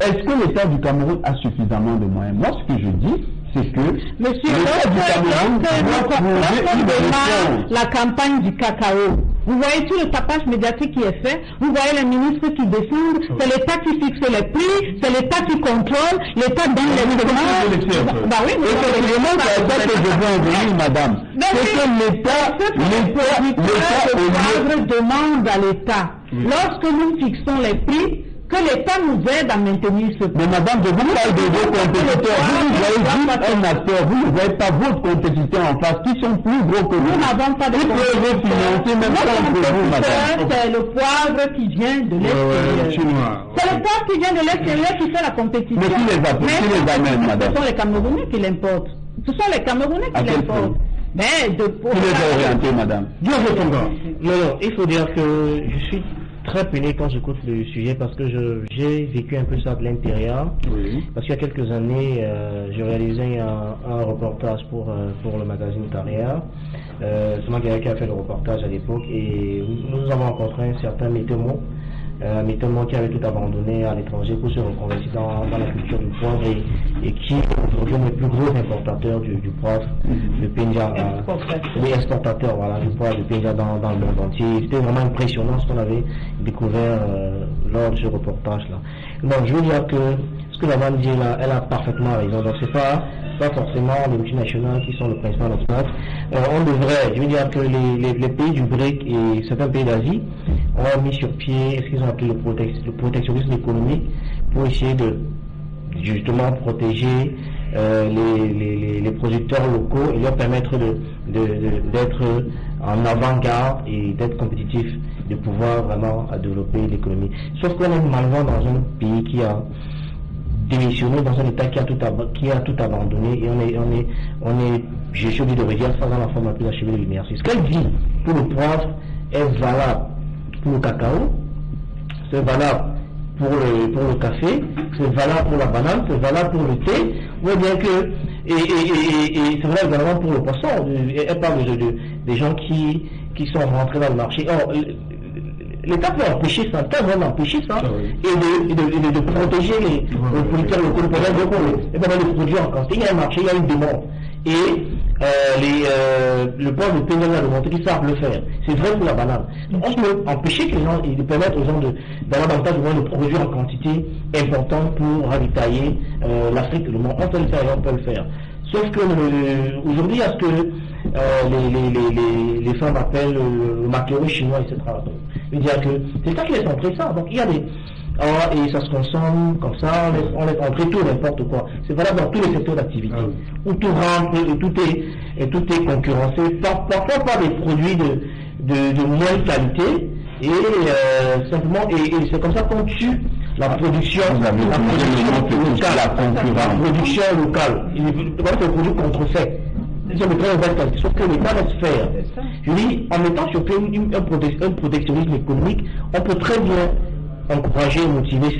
Est-ce que l'État du Cameroun a suffisamment de moyens? Moi, ce que je dis, c'est que Monsieur, lorsqu'on démarre la campagne du cacao, vous voyez tout le tapage médiatique qui est fait, vous voyez les ministres qui descendent, c'est l'État qui fixe les prix, c'est l'État qui contrôle, l'État donne les demandes. Bah oui, mais c'est ça que je veux en venir, madame. C'est que l'État demande à l'État, lorsque nous fixons les prix, que l'État nous aide à maintenir ce prix. Mais madame, je vous parle de vos compétiteurs. Vous voyez juste un acteur, vous ne voyez pas votre compétiteur en face, qui sont plus gros que vous. Nous n'avons pas de financer même pas que vous, madame. C'est le poivre qui vient de l'extérieur. C'est le poivre qui vient de l'extérieur qui fait la compétition. Mais qui les amène, madame? Ce sont les Camerounais qui l'importent. Ce sont les Camerounais qui l'importent. Mais de qui les a orientés, madame? Non, il faut dire que je suis très peiné quand j'écoute le sujet parce que j'ai vécu un peu ça de l'intérieur. Oui. Parce qu'il y a quelques années, j'ai réalisé un reportage pour le magazine Carrière. C'est moi qui a fait le reportage à l'époque et nous avons rencontré un certain Métémo qui avait tout abandonné à l'étranger pour se reconvertir dans la culture du poivre et qui aujourd'hui est le plus gros importateur du poivre de Penja. Exportateur voilà, du poivre de Penja dans le monde entier. C'était vraiment impressionnant ce qu'on avait découvert lors de ce reportage-là. Donc je veux dire que ce que la dame dit là, elle a parfaitement raison. Donc c'est pas forcément les multinationales qui sont le principal obstacle. On devrait, je veux dire que les pays du BRIC et certains pays d'Asie ont mis sur pied ce qu'ils ont appelé le protectionnisme économique pour essayer de justement protéger les producteurs locaux et leur permettre d'être en avant-garde et d'être compétitifs, de pouvoir vraiment développer l'économie. Sauf qu'on est malheureusement dans un pays qui a démissionné, dans un État qui a tout abandonné, et on est j'ai choisi de redire ça dans la forme la plus achevée de l'énergie. Ce qu'elle dit pour le poivre est valable pour le cacao, c'est valable pour le café, c'est valable pour la banane, c'est valable pour le thé, ou bien que, et c'est valable également pour le poisson. Elle parle des gens qui sont rentrés dans le marché. Or, l'État peut empêcher ça, peut vraiment empêcher ça, et de protéger les producteurs locaux, et de produire en quantité. Il y a un marché, il y a une demande. Et le port de Péniel a démontré qu'ils savent le faire. C'est vrai pour la banane. Donc, on peut empêcher que les gens, et de permettre aux gens d'avoir davantage de produire en quantité importante pour ravitailler l'Afrique, le monde. On peut le faire et on peut le faire. Sauf que aujourd'hui, il y a ce que les femmes appellent le maquereau chinois, etc. Donc, je veux dire que c'est ça qui laisse entrer ça. Donc il y a des... et ça se consomme comme ça, on laisse entrer tout n'importe quoi. C'est valable dans tous les secteurs d'activité. Où tout rentre et tout est concurrencé, parfois par des produits de moindre qualité, et simplement, et c'est comme ça qu'on tue la production locale. C'est un produit contrefait. C'est de très mauvaise qualité, sauf que l'État laisse faire. Je dis, en mettant sur pied un protectionnisme économique, on peut très bien encourager et motiver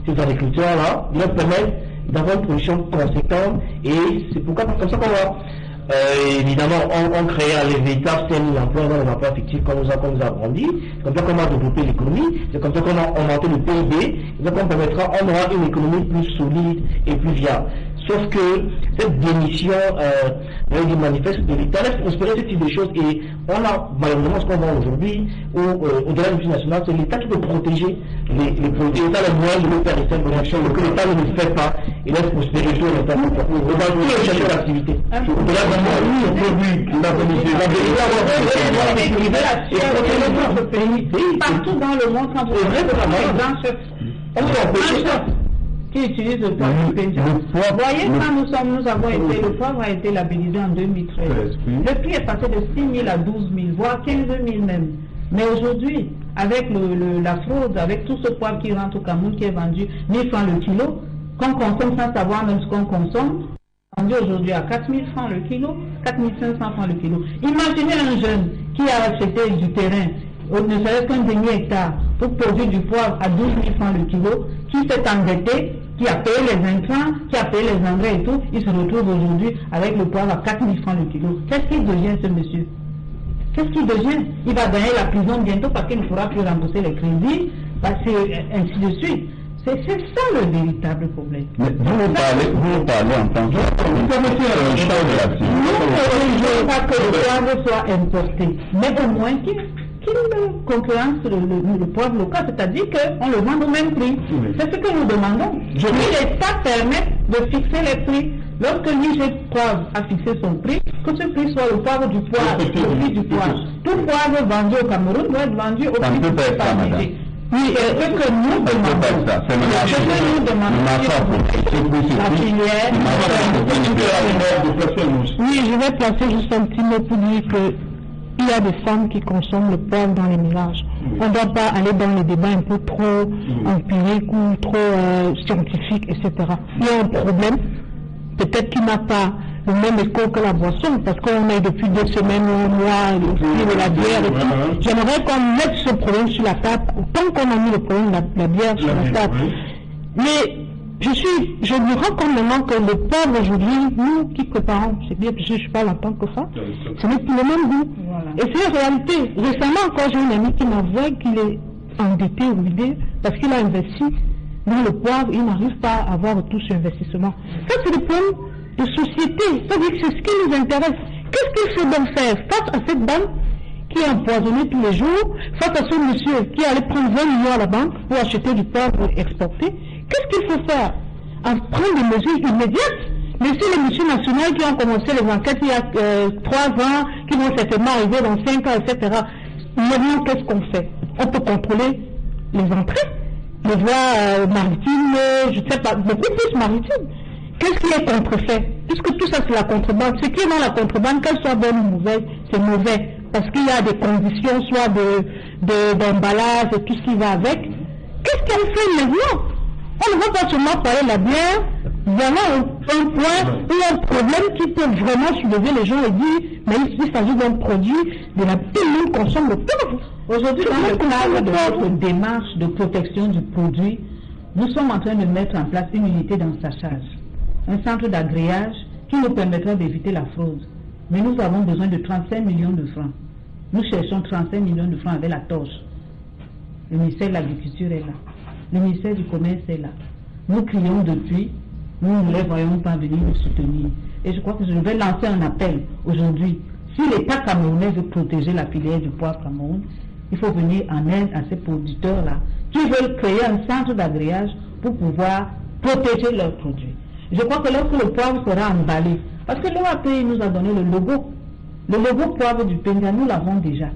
ces agriculteurs-là, leur permettre d'avoir une production conséquente, et c'est pourquoi, comme ça qu'on va, évidemment, on crée les véritables systèmes d'emploi dans les emplois fictifs qu'on nous a grandi, c'est comme ça qu'on va développer l'économie, c'est comme ça qu'on a augmenté le PIB, c'est comme ça qu'on aura une économie plus solide et plus viable. Sauf que cette démission du manifeste de l'État laisse prospérer ce type de choses, et on a malheureusement ce qu'on voit aujourd'hui, où au-delà du national, c'est l'État qui peut protéger les produits. L'État a le moyen de le faire des productions, mais que l'État ne le fait pas, il laisse prospérer tout l'État. Dans tous les chercheurs d'activité. Au-delà du partout dans le monde, quand vous on peut empêcher ça. Qui utilise le poivre de Péniel. Vous voyez, quand nous avons été, le poivre a été labellisé en 2013. Le prix est passé de 6 000 à 12 000, voire 15 000 même. Mais aujourd'hui, avec la fraude, avec tout ce poivre qui rentre au Cameroun, qui est vendu 1 000 francs le kilo, qu'on consomme sans savoir même ce qu'on consomme, vendu aujourd'hui à 4 000 francs le kilo, 4 500 francs le kilo. Imaginez un jeune qui a acheté du terrain, ne serait-ce qu'un demi-hectare, pour produire du poivre à 12 000 francs le kilo, qui s'est endetté, qui a payé les intrants, qui a payé les engrais et tout, il se retrouve aujourd'hui avec le poivre à 4 000 francs le kilo. Qu'est-ce qu'il devient, ce monsieur? Qu'est-ce qu'il devient? Il va gagner la prison bientôt parce qu'il ne pourra plus rembourser les crédits, ainsi de suite. C'est ça le véritable problème. Mais vous parlez en tant que... Nous ne voulons pas que le poivre soit importé, mais au moins qu'il concurrence le poivre local, c'est-à-dire qu'on le vend au même prix. C'est ce que nous demandons. L'État permet de fixer les prix. Lorsque l'IG Poivre a fixé son prix, que ce prix soit le poivre du poivre, le prix du poivre. Tout poivre vendu au Cameroun doit être vendu au prix du poivre. Oui, et ce que nous demandons, la filière, oui, je vais placer juste un petit mot pour dire que il y a des femmes qui consomment le poivre dans les mélanges. On ne doit pas aller dans les débats un peu trop empiriques ou trop scientifiques, etc. Il y a un problème, peut-être qu'il n'a pas le même écho que la boisson, parce qu'on est depuis 2 semaines, un mois, le prix de la bière et tout. J'aimerais qu'on mette ce problème sur la table, autant qu'on a mis le problème de la bière sur la table. Mais je me rends compte maintenant que le poivre aujourd'hui, nous qui préparons, c'est bien, je parle en tant que femme, ce n'est plus le même goût. Voilà. Et c'est la réalité. Récemment encore, j'ai une amie qui m'avouait qu'il est endetté, ruiné, parce qu'il a investi dans le poivre, il n'arrive pas à avoir tout ce investissement. Ça, c'est le problème de société. Ça veut dire que c'est ce qui nous intéresse. Qu'est-ce qu'il faut donc faire face à cette dame qui est empoisonnée tous les jours, face à ce monsieur qui allait prendre 20 millions à la banque pour acheter du poivre exporté? Qu'est-ce qu'il faut faire? à prendre des mesures immédiates. Mais si les missions nationales qui ont commencé les enquêtes il y a 3 ans, qui vont certainement arriver dans 5 ans, etc., maintenant, qu'est-ce qu'on fait? On peut contrôler les entrées, les voies maritimes, je ne sais pas, beaucoup plus maritimes. Qu'est-ce qui est contrefait? Puisque tout ça c'est la contrebande. Ce qui est dans la contrebande, qu'elle soit bonne ou mauvaise, c'est mauvais. Parce qu'il y a des conditions, soit d'emballage et tout ce qui va avec. Qu'est-ce qu'on fait maintenant? On ne va pas seulement parler de la bière. Voilà un point ou un problème qui peut vraiment soulever les gens et dire, mais il s'agit d'un produit de la tout le monde consomme le pauvre. Aujourd'hui, dans le cadre de notre démarche de protection du produit, nous sommes en train de mettre en place une unité d'ensachage, un centre d'agréage qui nous permettra d'éviter la fraude. Mais nous avons besoin de 35 millions de francs. Nous cherchons 35 millions de francs avec la torche. Le ministère de l'Agriculture est là. Le ministère du Commerce est là. Nous crions depuis. Nous ne les voyons pas venir nous soutenir. Et je crois que je vais lancer un appel aujourd'hui. Si l'État camerounais veut protéger la filière du poivre Cameroun, il faut venir en aide à ces producteurs-là qui veulent créer un centre d'agréage pour pouvoir protéger leurs produits. Je crois que lorsque le poivre sera emballé, parce que l'OAPI nous a donné le logo poivre du Penga, nous l'avons déjà.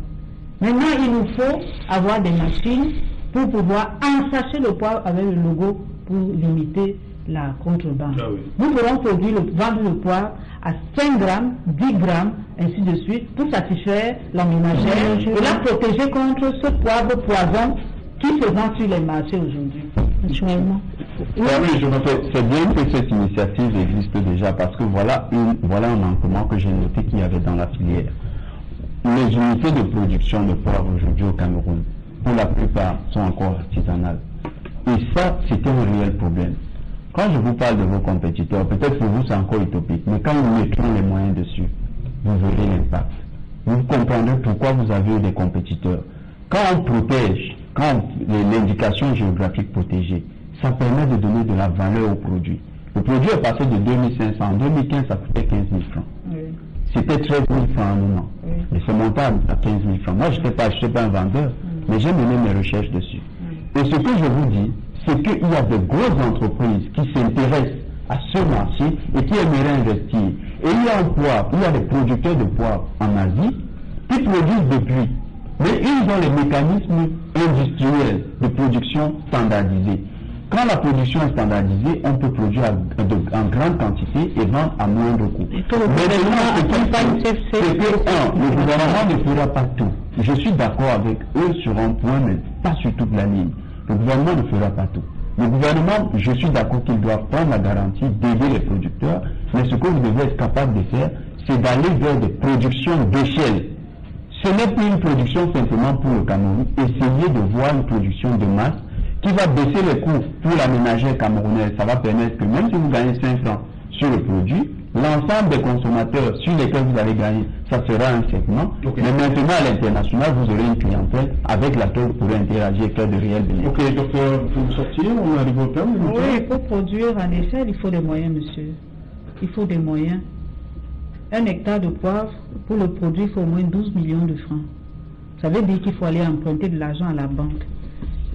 Maintenant, il nous faut avoir des machines pour pouvoir ensacher le poivre avec le logo pour limiter la contrebande. Ah oui. Nous pourrons vendre le poivre à 5 grammes, 10 grammes, ainsi de suite, pour satisfaire la ménagère et la protéger contre ce poivre poison qui se vend sur les marchés aujourd'hui. Naturellement. Oui, c'est bien que cette initiative existe déjà parce que voilà un manquement que j'ai noté qu'il y avait dans la filière. Les unités de production de poivre aujourd'hui au Cameroun, pour la plupart, sont encore artisanales. Et ça, c'était un réel problème. Quand je vous parle de vos compétiteurs, peut-être pour vous c'est encore utopique, mais quand nous mettrons les moyens dessus, vous verrez l'impact. Vous comprendrez pourquoi vous avez des compétiteurs. Quand on protège, quand l'indication géographique protégée, ça permet de donner de la valeur au produit. Le produit est passé de 2500, en 2015 ça coûtait 15 000 francs. Oui. C'était 13 000 francs à un moment. Oui. Mais c'est monté à 15 000 francs. Moi je ne suis pas un vendeur, mais j'ai mené mes recherches dessus. Et ce que je vous dis, c'est qu'il y a de grosses entreprises qui s'intéressent à ce marché et qui aimeraient investir. Et il y a un poivre, il y a des producteurs de poivre en Asie qui produisent depuis. Mais ils ont les mécanismes industriels de production standardisés. Quand la production est standardisée, on peut produire en grande quantité et vendre à moindre coût. Le gouvernement ne fera pas tout. Je suis d'accord avec eux sur un point, mais pas sur toute la ligne. Le gouvernement ne fera pas tout. Le gouvernement, je suis d'accord qu'il doit prendre la garantie d'aider les producteurs, mais ce que vous devez être capable de faire, c'est d'aller vers des productions d'échelle. Ce n'est plus une production simplement pour le Cameroun. Essayez de voir une production de masse qui va baisser les coûts pour la ménagère camerounaise. Ça va permettre que même si vous gagnez 5 francs sur le produit, l'ensemble des consommateurs sur lesquels vous allez gagner, ça sera un segment. Okay. Mais maintenant, à l'international, vous aurez une clientèle avec laquelle vous pourrez interagir et faire de réels bénéfices. Ok, docteur, il faut sortir, on arrive au terme. Oui, pour produire en échelle, il faut des moyens, monsieur. Il faut des moyens. 1 hectare de poivre, pour le produit, il faut au moins 12 millions de francs. Ça veut dire qu'il faut aller emprunter de l'argent à la banque.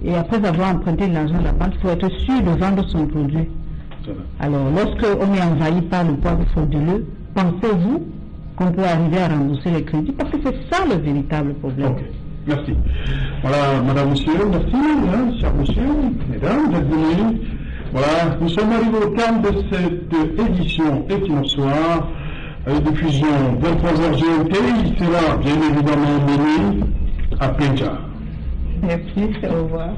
Et après avoir emprunté de l'argent à la banque, il faut être sûr de vendre son produit. Alors, lorsqu'on est envahi par le poivre frauduleux, pensez-vous qu'on peut arriver à rembourser les crédits? Parce que c'est ça le véritable problème. Okay. Merci. Voilà, madame, monsieur, merci, hein, cher monsieur, mesdames, vous êtes venus. Voilà, nous sommes arrivés au terme de cette édition Equinox Soir, diffusion 23h GMT. Il sera bien évidemment mené à Péja. Merci, au revoir.